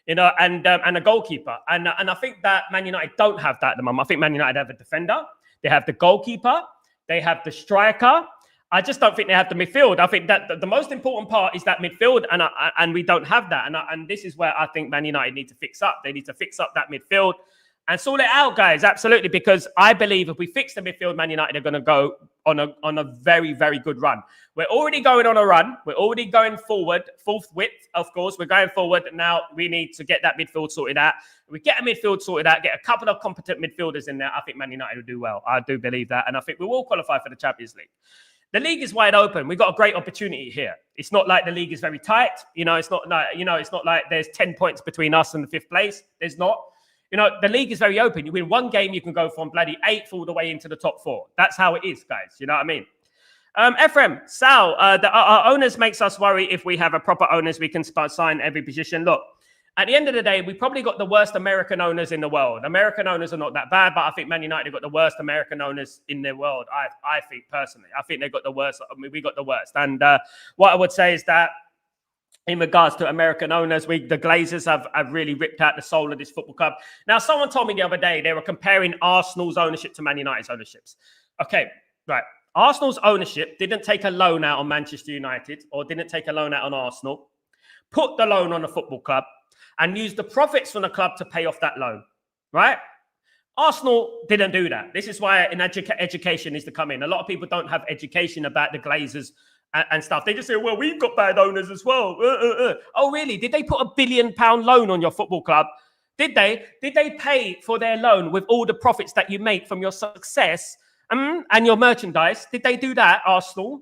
and a goalkeeper. And I think that Man United don't have that at the moment. I think Man United have a defender, they have the goalkeeper, they have the striker. I just don't think they have the midfield. I think that the most important part is that midfield, and we don't have that. And this is where I think Man United need to fix up. They need to fix up that midfield and sort it out, guys. Absolutely, because I believe if we fix the midfield, Man United are going to go on a very, very good run. We're already going on a run. We're already going forward, forthwith, of course. We're going forward. Now we need to get that midfield sorted out. If we get a midfield sorted out, get a couple of competent midfielders in there, I think Man United will do well. I do believe that. And I think we will qualify for the Champions League. The league is wide open. We've got a great opportunity here. It's not like the league is very tight. It's not like there's 10 points between us and the 5th place. There's not. The league is very open. You win one game, you can go from bloody 8th all the way into the top 4. That's how it is, guys. You know what I mean? Ephraim, Sal, our owners makes us worry. If we have a proper owners, we can sign every position. Look, at the end of the day, we probably got the worst American owners in the world. American owners are not that bad, but I think Man United got the worst American owners in the world. I think personally, I think they got the worst. I mean, we got the worst. And what I would say is that in regards to American owners, the Glazers have really ripped out the soul of this football club. Now, someone told me the other day they were comparing Arsenal's ownership to Man United's ownerships. Okay, right. Arsenal's ownership didn't take a loan out on Manchester United or didn't take a loan out on Arsenal, put the loan on the football club, and use the profits from the club to pay off that loan, right? Arsenal didn't do that. This is why education needs to come in. A lot of people don't have education about the Glazers and stuff. They just say, well, we've got bad owners as well. Oh, really? Did they put £1 billion loan on your football club? Did they? Did they pay for their loan with all the profits that you make from your success and your merchandise? Did they do that, Arsenal?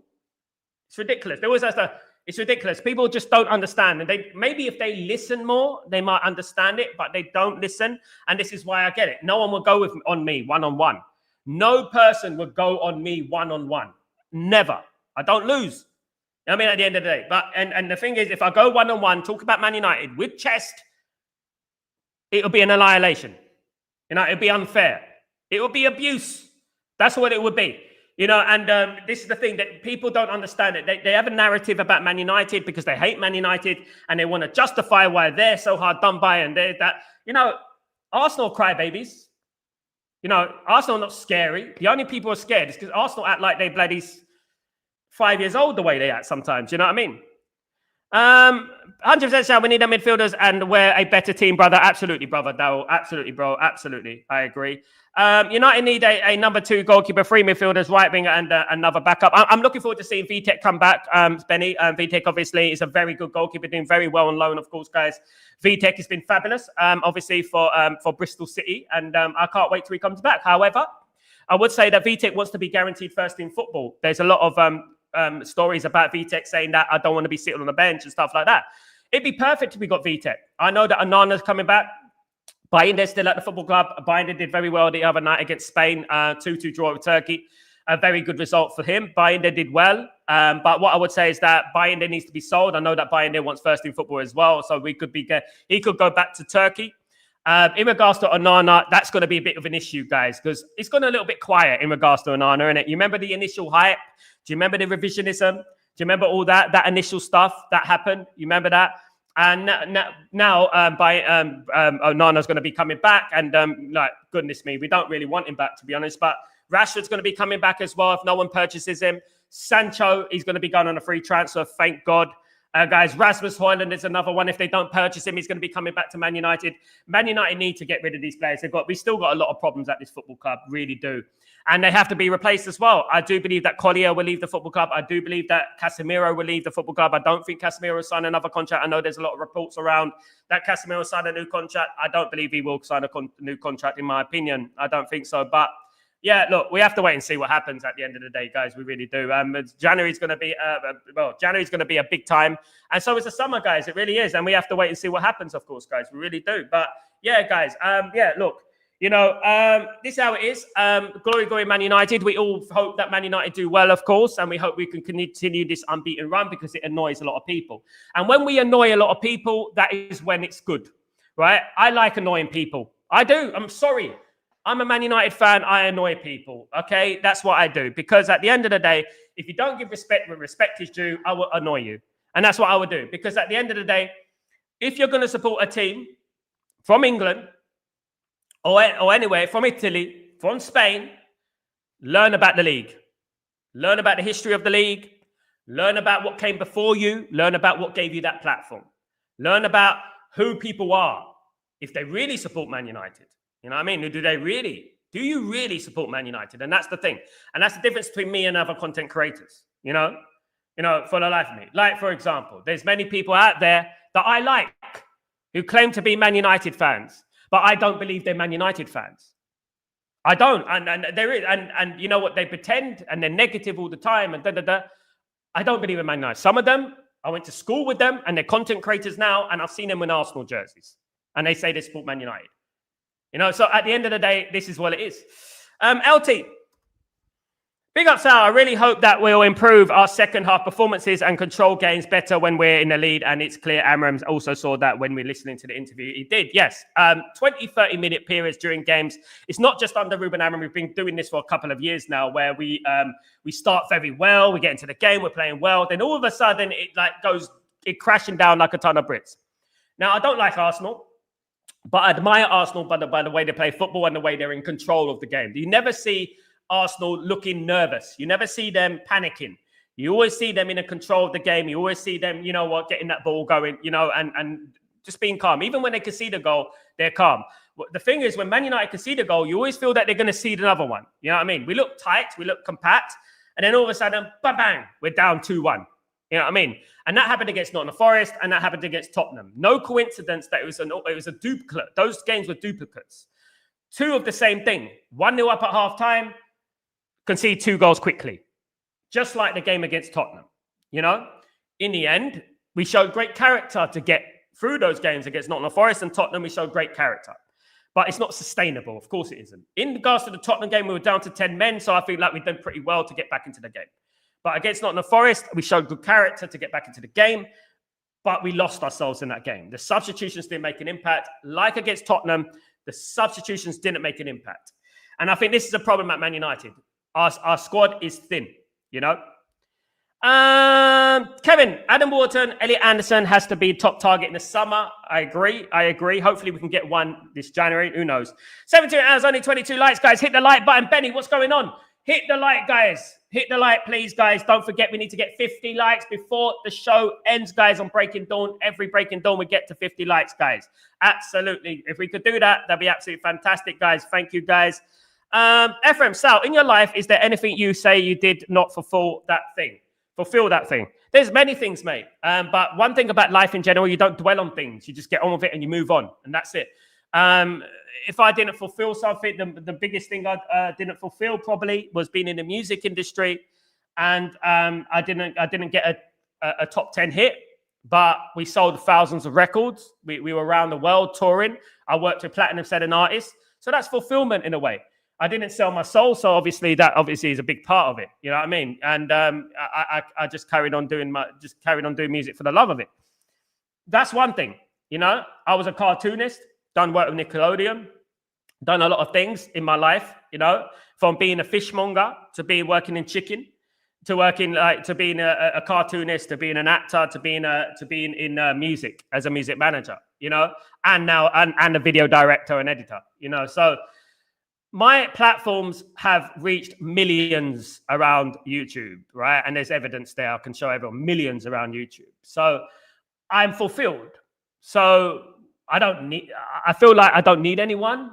It's ridiculous. They always have to... It's ridiculous. People just don't understand. And maybe if they listen more, they might understand it, but they don't listen. And this is why I get it. No one will go on me one-on-one. No person would go on me one-on-one. Never. I don't lose. I mean, at the end of the day. But and the thing is, if I go one-on-one, talk about Man United with chest, it'll be an annihilation. It'll be unfair. It will be abuse. That's what it would be. And this is the thing that people don't understand. It. They have a narrative about Man United because they hate Man United and they want to justify why they're so hard done by and they're that. Arsenal crybabies. Arsenal are not scary. The only people who are scared is because Arsenal act like they bloody 5 years old the way they act sometimes. You know what I mean? 100% Sal, we need our midfielders and we're a better team, brother. Absolutely, brother. Darryl. Absolutely, bro. Absolutely. I agree. United need a number 2 goalkeeper, 3 midfielders, right wing, and another backup. I'm looking forward to seeing Vitek come back, Benny. Vitek, obviously, is a very good goalkeeper, doing very well on loan, of course, guys. Vitek has been fabulous, obviously, for Bristol City, and I can't wait till he comes back. However, I would say that Vitek wants to be guaranteed first team football. There's a lot of stories about Vitek saying that I don't want to be sitting on the bench and stuff like that. It'd be perfect if we got Vitek. I know that Anana's coming back. Bayinder's still at the football club. Bayinder did very well the other night against Spain, 2-2 draw with Turkey. A very good result for him. Bayinder did well. But what I would say is that Bayinder needs to be sold. I know that Bayinder wants first team football as well. So he could go back to Turkey. In regards to Onana, that's going to be a bit of an issue, guys, because it's gone a little bit quiet in regards to Onana, isn't it? You remember the initial hype? Do you remember the revisionism? Do you remember all that initial stuff that happened? You remember that? And now Onana's going to be coming back. And goodness me, we don't really want him back, to be honest. But Rashford's going to be coming back as well if no one purchases him. Sancho is going to be going on a free transfer, thank God. Guys, Rasmus Højlund is another one. If they don't purchase him, he's going to be coming back to Man United. Man United need to get rid of these players. We still got a lot of problems at this football club, really do. And they have to be replaced as well. I do believe that Collier will leave the football club. I do believe that Casemiro will leave the football club. I don't think Casemiro will sign another contract. I know there's a lot of reports around that Casemiro will sign a new contract. I don't believe he will sign a new contract, in my opinion. I don't think so. But yeah, look, we have to wait and see what happens at the end of the day, guys. We really do. January's going to be a big time, and so is the summer, guys. It really is, and we have to wait and see what happens, of course, guys. We really do. But yeah, guys. Look, this is how it is. Glory, Man United. We all hope that Man United do well, of course, and we hope we can continue this unbeaten run because it annoys a lot of people. And when we annoy a lot of people, that is when it's good. right? I like annoying people. I do. I'm sorry. I'm a Man United fan. I annoy people. Okay, that's what I do. Because at the end of the day, if you don't give respect when respect is due, I will annoy you. And that's what I would do. Because at the end of the day, if you're going to support a team from England or anywhere, from Italy, from Spain, learn about the league. Learn about the history of the league. Learn about what came before you. Learn about what gave you that platform. Learn about who people are. If they really support Man United. You know what I mean? Do they really? Do you really support Man United? And that's the thing. And that's the difference between me and other content creators. You know, for the life of me. Like, for example, there's many people out there that I like who claim to be Man United fans, but I don't believe they're Man United fans. I don't. And there is, and you know what? They pretend and they're negative all the time and da. I don't believe in Man United. Some of them, I went to school with them and they're content creators now, and I've seen them in Arsenal jerseys. And they say they support Man United. You know, so at the end of the day, this is what it is. LT, big up, Sal. I really hope that we'll improve our second half performances and control games better when we're in the lead. And it's clear Amram also saw that when we're listening to the interview. He did, yes. 20, 30-minute periods during games. It's not just under Ruben Amram. We've been doing this for a couple of years now, where we start very well. We get into the game. We're playing well. Then all of a sudden, it goes crashing down like a ton of bricks. Now, I don't like Arsenal. But I admire Arsenal by the way they play football and the way they're in control of the game. You never see Arsenal looking nervous. You never see them panicking. You always see them in a control of the game. You always see them, getting that ball going, and just being calm. Even when they concede a goal, they're calm. The thing is, when Man United concede a goal, you always feel that they're going to concede another one. You know what I mean? We look tight, we look compact, and then all of a sudden, bang, bang, we're down 2-1. You know what I mean? And that happened against Nottingham Forest, and that happened against Tottenham. No coincidence that it was a duplicate. Those games were duplicates. Two of the same thing. 1-0 up at half-time, concede 2 goals quickly. Just like the game against Tottenham. In the end, we showed great character to get through those games against Nottingham Forest and Tottenham. We showed great character. But it's not sustainable. Of course it isn't. In regards to the Tottenham game, we were down to 10 men, so I feel like we've done pretty well to get back into the game. But against Nottingham Forest, we showed good character to get back into the game, but we lost ourselves in that game. The substitutions didn't make an impact. Like against Tottenham, the substitutions didn't make an impact. And I think this is a problem at Man United. Our squad is thin, Kevin, Adam Wharton, Elliot Anderson has to be top target in the summer. I agree. Hopefully we can get one this January. Who knows? 17 hours, only 22 likes, guys. Hit the like button. Benny, what's going on? Hit the like, guys. Hit the like, please, guys. Don't forget, we need to get 50 likes before the show ends, guys, on Breaking Dawn. Every Breaking Dawn, we get to 50 likes, guys. Absolutely. If we could do that, that'd be absolutely fantastic, guys. Thank you, guys. Ephraim, Sal, in your life, is there anything you say you did not fulfill that thing? There's many things, mate. But one thing about life in general, you don't dwell on things. You just get on with it and you move on. And that's it. If I didn't fulfill something, the biggest thing I didn't fulfill probably was being in the music industry, and I didn't get a top 10 hit, but we sold thousands of records. We were around the world touring. I worked with platinum selling artists, so that's fulfillment in a way. I didn't sell my soul, so that is a big part of it. You know what I mean? And I just carried on doing music for the love of it. That's one thing. I was a cartoonist. Done work with Nickelodeon, done a lot of things in my life, from being a fishmonger to working in chicken, to being a cartoonist, to being an actor, to being in music as a music manager, and now and a video director and editor, So my platforms have reached millions around YouTube, right? And there's evidence there. I can show everyone millions around YouTube. So I'm fulfilled. So I feel like I don't need anyone.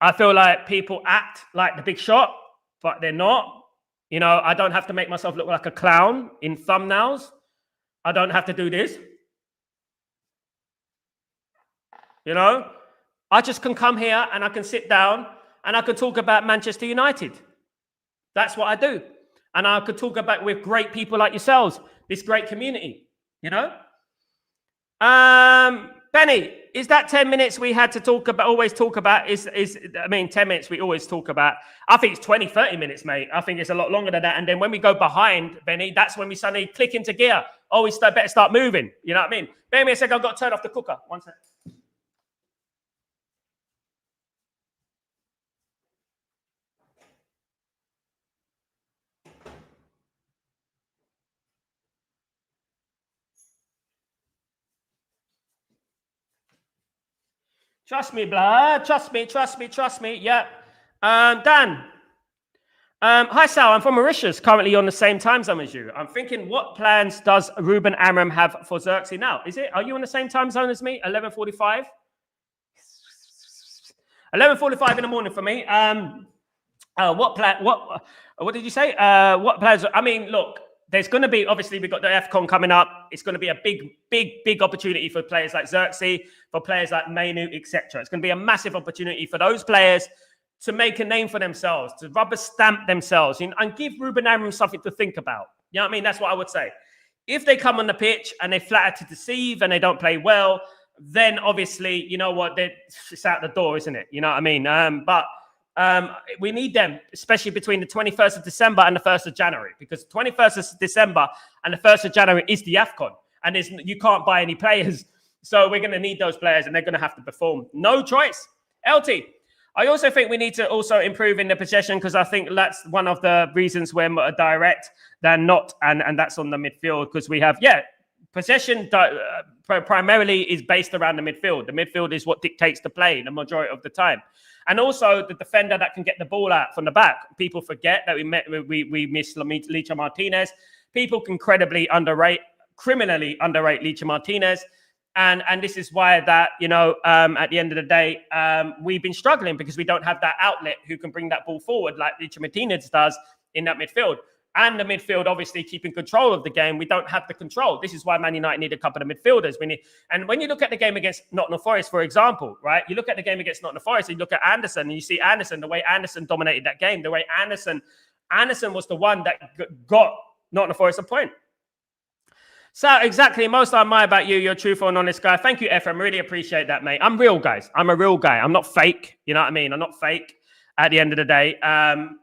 I feel like people act like the big shot, but they're not. I don't have to make myself look like a clown in thumbnails. I don't have to do this. I just can come here and I can sit down and I can talk about Manchester United. That's what I do. And I could talk about with great people like yourselves, this great community, Benny, is that 10 minutes we had to always talk about, 10 minutes we always talk about. I think it's 20, 30 minutes, mate. I think it's a lot longer than that. And then when we go behind, Benny, that's when we suddenly click into gear. Oh, better start moving. You know what I mean? Bear me a second, I've got to turn off the cooker. One sec. Trust me, blood. Trust me. Yeah. Dan. Hi, Sal. I'm from Mauritius, currently on the same time zone as you. I'm thinking, what plans does Ruben Amram have for Xerxes now? Are you on the same time zone as me? 11:45? 11:45 in the morning for me. What did you say? What plans? I mean, look, there's going to be, obviously, we've got the AFCON coming up. It's going to be a big opportunity for players like Xerxes, for players like Mainu, etc. It's going to be a massive opportunity for those players to make a name for themselves, to rubber stamp themselves, and give Ruben Amram something to think about. You know what I mean? That's what I would say. If they come on the pitch and they flatter to deceive and they don't play well, then obviously, you know what, it's out the door, isn't it? You know what I mean? But we need them, especially between the 21st of December and the 1st of January, because 21st of December and the 1st of January is the AFCON, and you can't buy any players. So we're going to need those players, and they're going to have to perform. No choice. LT, I also think we need to also improve in the possession, because I think that's one of the reasons we're more direct than not, and that's on the midfield, because we have, possession primarily is based around the midfield. The midfield is what dictates the play the majority of the time. And also the defender that can get the ball out from the back. People forget that we miss Licha Martinez. People can criminally underrate Licha Martinez. And this is why that, at the end of the day, we've been struggling because we don't have that outlet who can bring that ball forward like Licha Martinez does in that midfield. And the midfield, obviously, keeping control of the game. We don't have the control. This is why Man United need a couple of midfielders. And when you look at the game against Nottingham Forest, for example, right? You look at the game against Nottingham Forest, and you look at Anderson, and you see Anderson, the way Anderson dominated that game, the way Anderson was the one that got Nottingham Forest a point. So exactly, most I admire about you. You're a truthful and honest guy. Thank you, Ephraim. Really appreciate that, mate. I'm real, guys. I'm a real guy. I'm not fake. You know what I mean? I'm not fake. At the end of the day, I am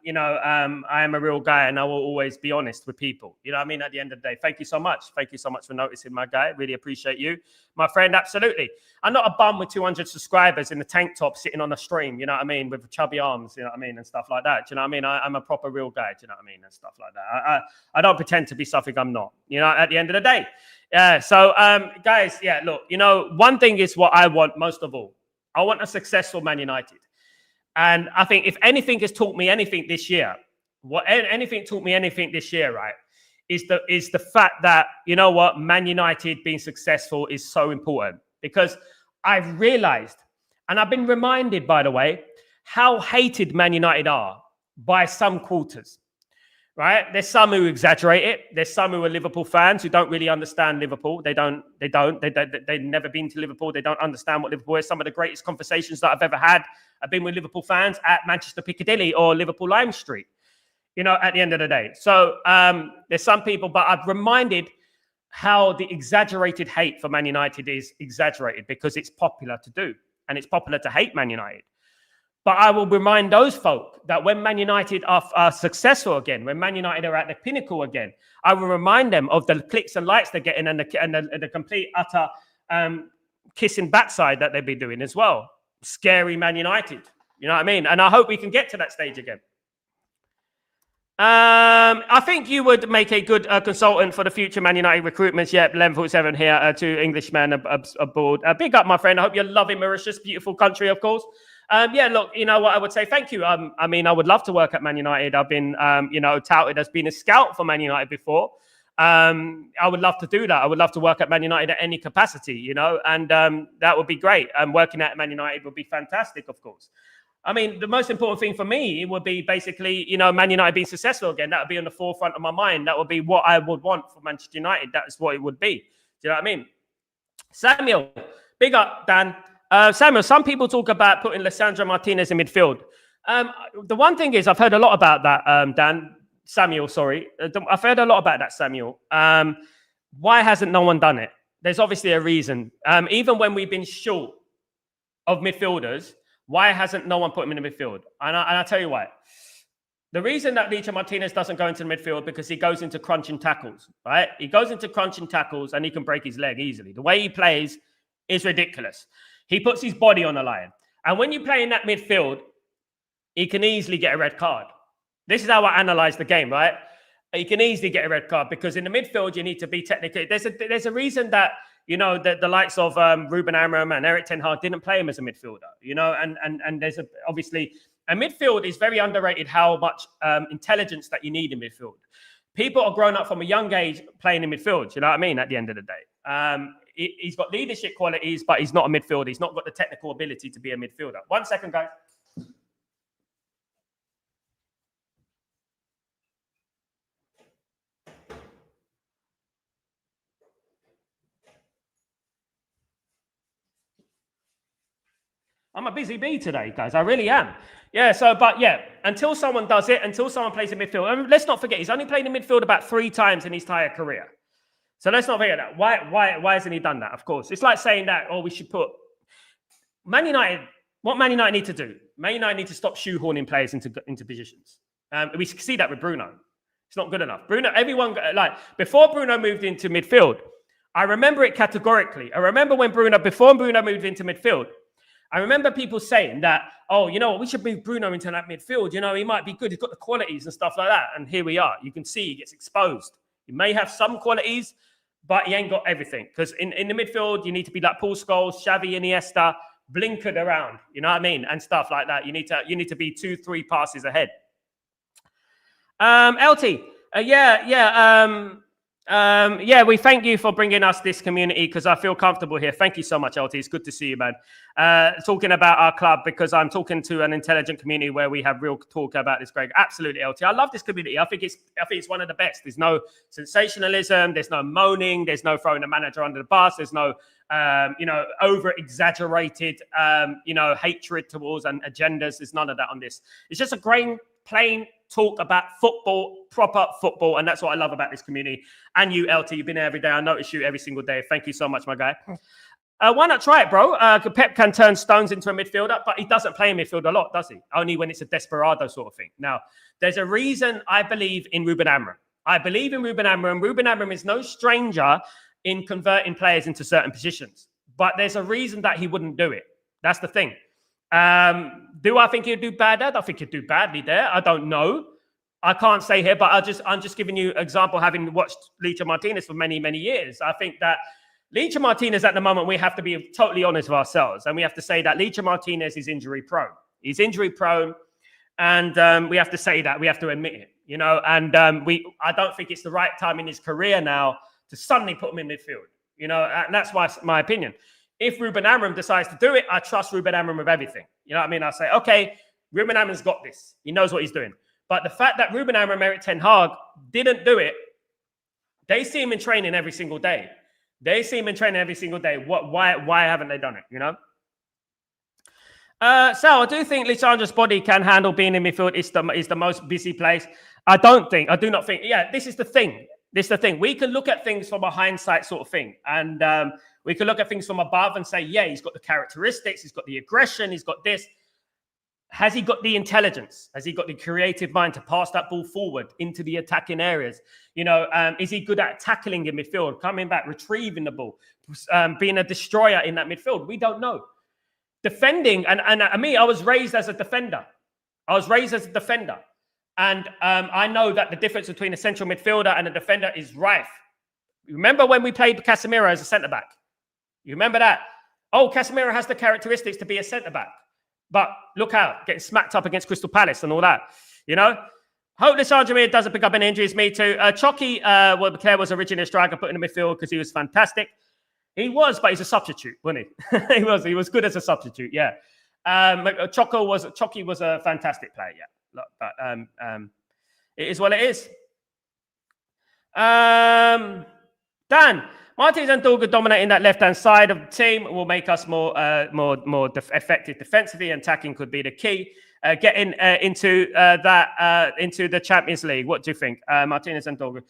a real guy, and I will always be honest with people. You know what I mean? At the end of the day, thank you so much. Thank you so much for noticing, my guy. Really appreciate you, my friend. Absolutely. I'm not a bum with 200 subscribers in the tank top sitting on a stream, you know what I mean, with chubby arms, you know what I mean, and stuff like that. Do you know what I mean? I'm a proper real guy, do you know what I mean, and stuff like that. I don't pretend to be something I'm not, you know, at the end of the day. So, guys, look, one thing is what I want most of all. I want a successful Man United. And I think if anything has taught me anything this year, right, is the fact that, you know what, Man United being successful is so important. Because I've realized, and I've been reminded, by the way, how hated Man United are by some quarters, right? There's some who exaggerate it. There's some who are Liverpool fans who don't really understand Liverpool. They've never been to Liverpool. They don't understand what Liverpool is. Some of the greatest conversations that I've ever had have been with Liverpool fans at Manchester Piccadilly or Liverpool Lime Street, you know, at the end of the day. So there's some people, but I've reminded how the exaggerated hate for Man United is exaggerated because it's popular to do, and it's popular to hate Man United. But I will remind those folk that when Man United are successful again, when Man United are at the pinnacle again, I will remind them of the clicks and likes they're getting and the complete, utter kissing backside that they'll be doing as well. Scary Man United. You know what I mean? And I hope we can get to that stage again. I think you would make a good consultant for the future Man United recruitments. Yeah, 1147 here, two Englishmen aboard. Big up, my friend. I hope you're loving Mauritius. Beautiful country, of course. Look, you know what I would say? Thank you. I mean, I would love to work at Man United. I've been, touted as being a scout for Man United before. I would love to do that. I would love to work at Man United at any capacity, and that would be great. Working at Man United would be fantastic, of course. I mean, the most important thing for me would be basically, Man United being successful again. That would be on the forefront of my mind. That would be what I would want for Manchester United. That is what it would be. Do you know what I mean? Samuel, big up, Dan. Samuel, some people talk about putting Lisandro Martinez in midfield. The one thing is, I've heard a lot about that, Dan. Samuel, sorry. I've heard a lot about that, Samuel. Why hasn't no one done it? There's obviously a reason. Even when we've been short of midfielders, why hasn't no one put him in the midfield? And I'll tell you why. The reason that Licha Martinez doesn't go into the midfield because he goes into crunching tackles, right? He goes into crunching tackles and he can break his leg easily. The way he plays is ridiculous. He puts his body on the line. And when you play in that midfield, he can easily get a red card. This is how I analyze the game, right? You can easily get a red card because in the midfield, you need to be technical. There's a reason that the likes of Ruben Amorim and Eric Ten Hag didn't play him as a midfielder, and there's obviously a midfield is very underrated how much intelligence that you need in midfield. People are grown up from a young age playing in midfield, you know what I mean, at the end of the day. He's got leadership qualities, but he's not a midfielder. He's not got the technical ability to be a midfielder. 1 second, guys. I'm a busy bee today, guys. I really am. Yeah, until someone does it, until someone plays in midfield, and let's not forget, he's only played in midfield about 3 times in his entire career. So let's not forget that. Why hasn't he done that? Of course. It's like saying that, we should put Man United, what Man United need to do? Man United need to stop shoehorning players into positions. We see that with Bruno. It's not good enough. Bruno, before Bruno moved into midfield, I remember it categorically. I remember before Bruno moved into midfield, I remember people saying that, we should move Bruno into that midfield. He might be good. He's got the qualities and stuff like that. And here we are. You can see he gets exposed. He may have some qualities, but he ain't got everything. Because in the midfield, you need to be like Paul Scholes, Xavi, Iniesta, blinkered around. You know what I mean? And stuff like that. You need to be 2-3 passes ahead. LT, we thank you for bringing us this community because I feel comfortable here. Thank you so much, LT. It's good to see you, man. Talking about our club because I'm talking to an intelligent community where we have real talk about this, Greg. Absolutely, LT. I love this community. I think it's one of the best. There's no sensationalism. There's no moaning. There's no throwing the manager under the bus. There's no over exaggerated hatred towards and agendas. There's none of that on this. It's just a plain talk about football, proper football, and that's what I love about this community. And you, LT, you've been here every day. I notice you every single day. Thank you so much, my guy. Why not try it, bro? Pep can turn Stones into a midfielder, but he doesn't play in midfield a lot, does he? Only when it's a desperado sort of thing. Now, there's a reason I believe in Ruben Amorim. I believe in Ruben Amorim. Ruben Amorim is no stranger in converting players into certain positions, but there's a reason that he wouldn't do it. That's the thing. Do I think he'd do bad there? I think he'd do badly there. I don't know. I can't say here, but I'm just giving you an example, having watched Licha Martinez for many, many years. I think that Licha Martinez at the moment, we have to be totally honest with ourselves. And we have to say that Licha Martinez is injury prone. He's injury prone. And we have to say that. We have to admit it, And I don't think it's the right time in his career now to suddenly put him in midfield, And that's my opinion. If Ruben Amorim decides to do it, I trust Ruben Amorim with everything. You know what I mean? I say, okay, Ruben Amorim's got this. He knows what he's doing. But the fact that Ruben Amorim and Eric Ten Hag didn't do it, they see him in training every single day. Why haven't they done it, Sal, I do think Lisandro's body can handle being in midfield. Is the most busy place. I do not think. Yeah, this is the thing. We can look at things from a hindsight sort of thing. And we can look at things from above and say, yeah, he's got the characteristics. He's got the aggression. He's got this. Has he got the intelligence? Has he got the creative mind to pass that ball forward into the attacking areas? Is he good at tackling in midfield, coming back, retrieving the ball, being a destroyer in that midfield? We don't know. Defending, and me, I was raised as a defender. And I know that the difference between a central midfielder and a defender is rife. Remember when we played Casemiro as a centre-back? You remember that? Casemiro has the characteristics to be a centre-back. But look out, getting smacked up against Crystal Palace and all that, Hope Lisandro doesn't pick up any injuries, me too. Chucky, Claire was originally a striker, put in the midfield because he was fantastic. He was, but he's a substitute, wasn't he? He was good as a substitute, yeah. Chucky was a fantastic player, yeah. Look, but it is what it is. Dan, Martinez and Dorgu dominating that left-hand side of the team will make us more effective defensively, and attacking could be the key. Getting into the Champions League. What do you think, Martinez and Dorgu?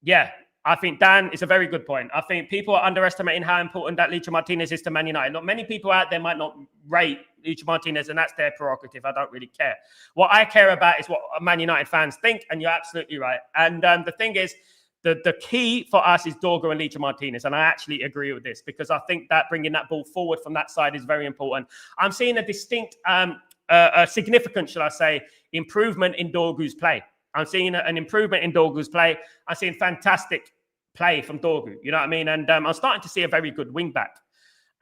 Yeah, I think Dan is a very good point. I think people are underestimating how important that Licha Martinez is to Man United. Not many people out there might not rate Licha Martinez, and that's their prerogative. I don't really care. What I care about is what Man United fans think, and you're absolutely right. And the thing is, the key for us is Dorgu and Licha Martinez, and I actually agree with this because I think that bringing that ball forward from that side is very important. I'm seeing a distinct, a significant, shall I say, improvement in Dorgu's play. I'm seeing an improvement in Dorgu's play. I'm seeing fantastic play from Dorgu. You know what I mean? And I'm starting to see a very good wing back.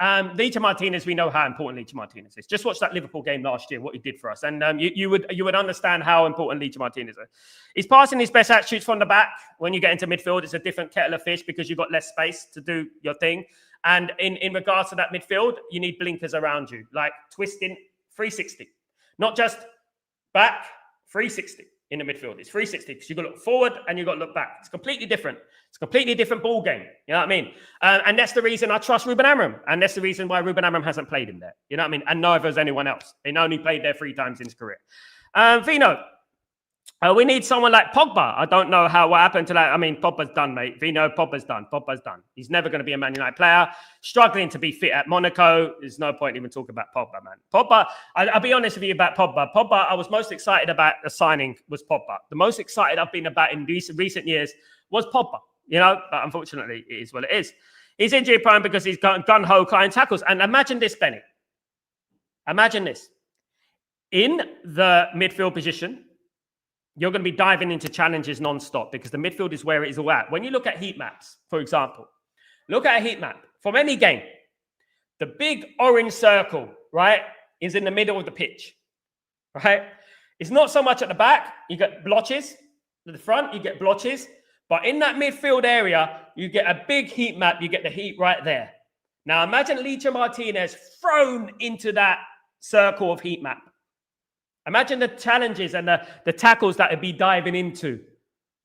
Licha Martinez, we know how important Licha Martinez is. Just watch that Liverpool game last year, what he did for us. And you would understand how important Licha Martinez is. He's passing his best attributes from the back. When you get into midfield, it's a different kettle of fish because you've got less space to do your thing. And in regards to that midfield, you need blinkers around you, like twisting 360. Not just back, 360 in the midfield. It's 360 because you've got to look forward and you've got to look back. It's completely different. It's a completely different ball game. You know what I mean? And that's the reason I trust Ruben Amorim. And that's the reason why Ruben Amorim hasn't played him there. You know what I mean? And neither has anyone else. He only played there 3 times in his career. Vino, we need someone like Pogba. I don't know what happened to that. I mean, Pogba's done, mate. Vino, Pogba's done. Pogba's done. He's never going to be a Man United player. Struggling to be fit at Monaco. There's no point even talking about Pogba, man. Pogba, I'll be honest with you about Pogba. Pogba, I was most excited about the signing was Pogba. The most excited I've been about in recent years was Pogba. You know, but unfortunately, it is what it is. He's injury prone because he's gun-ho climbing tackles. And imagine this, Benny. Imagine this. In the midfield position, you're going to be diving into challenges non-stop because the midfield is where it is all at. When you look at heat maps, for example, look at a heat map from any game. The big orange circle, right, is in the middle of the pitch, right? It's not so much at the back. You get blotches. At the front, you get blotches. But in that midfield area, you get a big heat map. You get the heat right there. Now, imagine Licha Martinez thrown into that circle of heat map. Imagine the challenges and the tackles that would be diving into.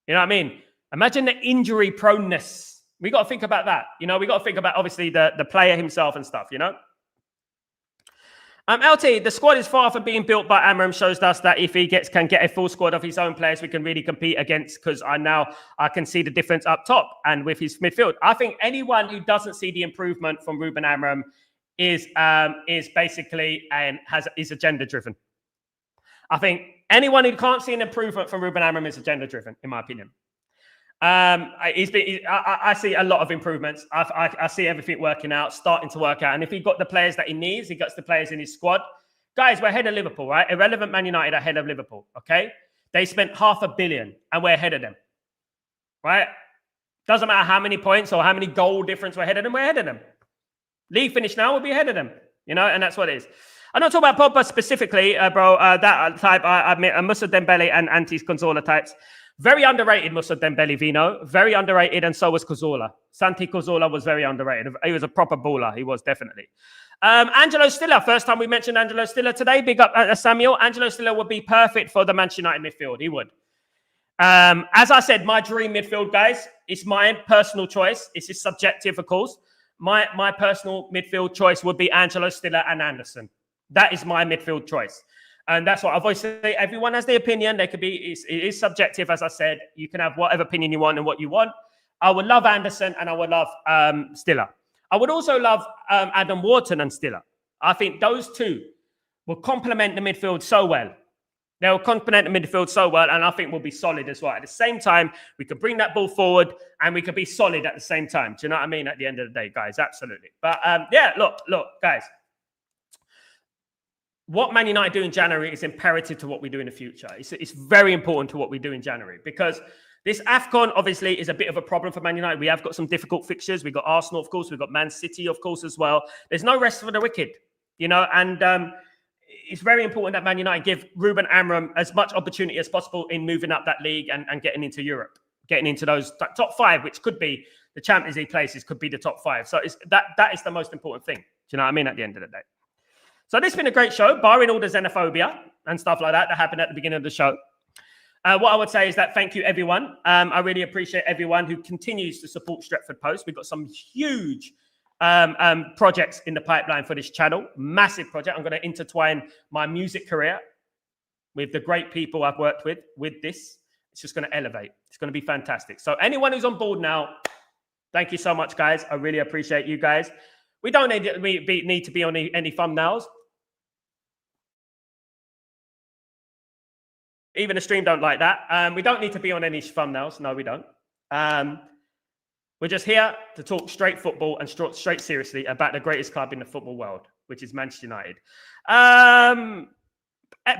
You know what I mean? Imagine the injury proneness. We got to think about that. You know, we got to think about, obviously, the player himself and stuff, you know? LT, the squad is far from being built by Amorim, shows us that if he can get a full squad of his own players, we can really compete against, because I can see the difference up top and with his midfield. I think anyone who doesn't see the improvement from Ruben Amorim is basically is agenda driven. I think anyone who can't see an improvement from Ruben Amorim is agenda driven, in my opinion. I see a lot of improvements. I see everything working out, starting to work out. And if he got the players that he needs, he gets the players in his squad. Guys, we're ahead of Liverpool, right? Irrelevant Man United are ahead of Liverpool, okay? They spent $500 million and we're ahead of them, right? Doesn't matter how many points or how many goal difference we're ahead of them, we're ahead of them. League finish now, we'll be ahead of them, you know, and that's what it is. I'm not talking about Pogba specifically, bro. That type, I admit, Moussa Dembele and Antis Cazorla types. Very underrated, Moussa Dembele, Vino. Very underrated, and so was Cazorla. Santi Cazorla was very underrated. He was a proper baller. He was, definitely. Angelo Stiller. First time we mentioned Angelo Stiller today. Big up Samuel. Angelo Stiller would be perfect for the Manchester United midfield. He would. As I said, my dream midfield, guys, it's my personal choice. It's subjective, of course. My personal midfield choice would be Angelo Stiller and Anderson. That is my midfield choice. And that's what I've always said. Everyone has their opinion. They could be, it is subjective, as I said. You can have whatever opinion you want and what you want. I would love Anderson and I would love Stiller. I would also love Adam Wharton and Stiller. I think those two will complement the midfield so well. They'll complement the midfield so well, and I think we'll be solid as well. At the same time, we could bring that ball forward and we could be solid at the same time. Do you know what I mean? At the end of the day, guys, absolutely. But yeah, look, guys. What Man United do in January is imperative to what we do in the future. It's very important to what we do in January because this AFCON obviously is a bit of a problem for Man United. We have got some difficult fixtures. We've got Arsenal, of course. We've got Man City, of course, as well. There's no rest for the wicked, you know, and it's very important that Man United give Ruben Amorim as much opportunity as possible in moving up that league and getting into Europe, getting into those top 5, which could be the Champions League places, could be the top 5. So that is the most important thing. Do you know what I mean? At the end of the day. So this has been a great show, barring all the xenophobia and stuff like that happened at the beginning of the show. What I would say is that thank you, everyone. I really appreciate everyone who continues to support Stretford Post. We've got some huge projects in the pipeline for this channel. Massive project. I'm going to intertwine my music career with the great people I've worked with this. It's just going to elevate. It's going to be fantastic. So anyone who's on board now, thank you so much, guys. I really appreciate you guys. We don't need to be on any thumbnails. Even the stream don't like that. We don't need to be on any thumbnails. No, we don't. We're just here to talk straight football and straight seriously about the greatest club in the football world, which is Manchester United.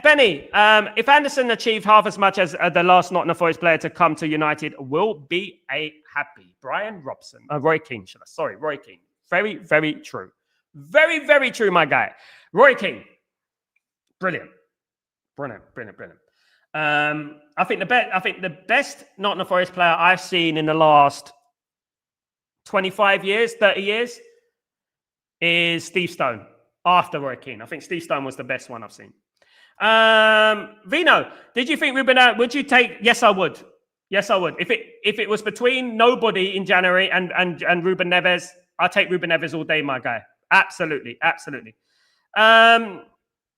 Benny, if Anderson achieved half as much as the last Nottingham Forest player to come to United, will be a happy. Brian Robson, Roy Keane, sorry, Roy Keane. Very, very true. Very, very true, my guy. Roy Keane. Brilliant. I think the best Nottingham Forest player I've seen in the last 25 years, 30 years is Steve Stone after Roy Keane. I think Steve Stone was the best one I've seen. Vino, did you think Ruben? Would you take? Yes, I would. Yes, I would. If it was between nobody in January and Ruben Neves, I'll take Ruben Neves all day, my guy. Absolutely.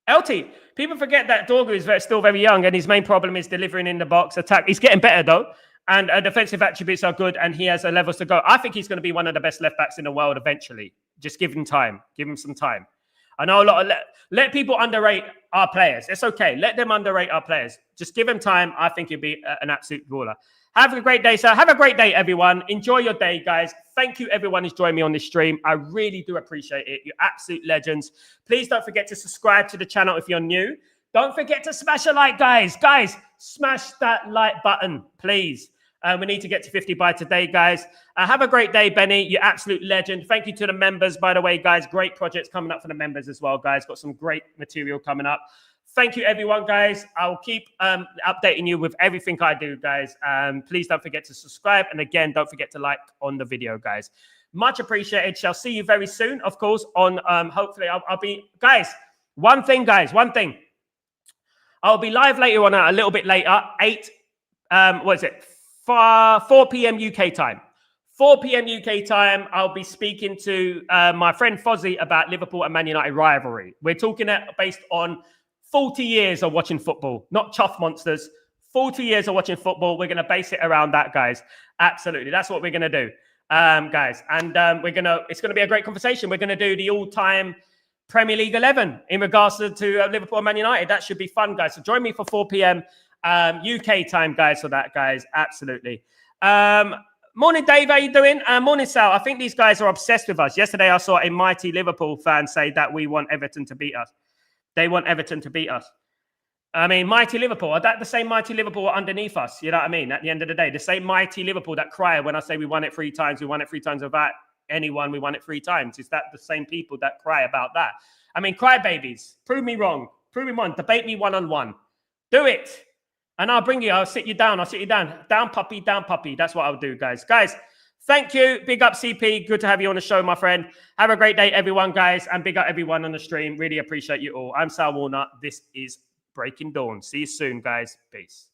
LT, people forget that Dorgu is still very young, and his main problem is delivering in the box attack. He's getting better though, and defensive attributes are good, and he has levels to go. I think he's going to be one of the best left backs in the world eventually. Just give him time. Give him some time. I know a lot of let people underrate our players. It's okay. Let them underrate our players. Just give him time. I think he'll be an absolute baller. Have a great day, sir. Have a great day, everyone. Enjoy your day, guys. Thank you, everyone who's joined me on this stream. I really do appreciate it. You're absolute legends. Please don't forget to subscribe to the channel if you're new. Don't forget to smash a like, guys. Guys, smash that like button, please. We need to get to 50 by today, guys. Have a great day, Benny. You're absolute legend. Thank you to the members, by the way, guys. Great projects coming up for the members as well, guys. Got some great material coming up. Thank you, everyone, guys. I'll keep updating you with everything I do, guys. Please don't forget to subscribe. And again, don't forget to like on the video, guys. Much appreciated. Shall see you very soon, of course, on hopefully I'll be... Guys, one thing. I'll be live later on, a little bit later. 4 p.m. UK time. 4 p.m. UK time, I'll be speaking to my friend Fozzie about Liverpool and Man United rivalry. We're talking based on 40 years of watching football, not chuff monsters. 40 years of watching football. We're going to base it around that, guys. Absolutely. That's what we're going to do, guys. And it's going to be a great conversation. We're going to do the all-time Premier League 11 in regards to Liverpool and Man United. That should be fun, guys. So join me for 4 p.m. UK time, guys, for that, guys. Absolutely. Morning, Dave. How you doing? Morning, Sal. I think these guys are obsessed with us. Yesterday, I saw a mighty Liverpool fan say that we want Everton to beat us. They want Everton to beat us. I mean, mighty Liverpool. Are that the same mighty Liverpool underneath us? You know what I mean? At the end of the day, the same mighty Liverpool that cry when I say we won it 3 times. We won it 3 times without anyone. We won it 3 times. Is that the same people that cry about that? I mean, cry babies. Prove me wrong. Prove me wrong. Debate me one-on-one. Do it. And I'll bring you. I'll sit you down. Down, puppy. Down, puppy. That's what I'll do, guys. Guys, thank you. Big up, CP. Good to have you on the show, my friend. Have a great day, everyone, guys. And big up everyone on the stream. Really appreciate you all. I'm Sal Warner. This is Breaking Dawn. See you soon, guys. Peace.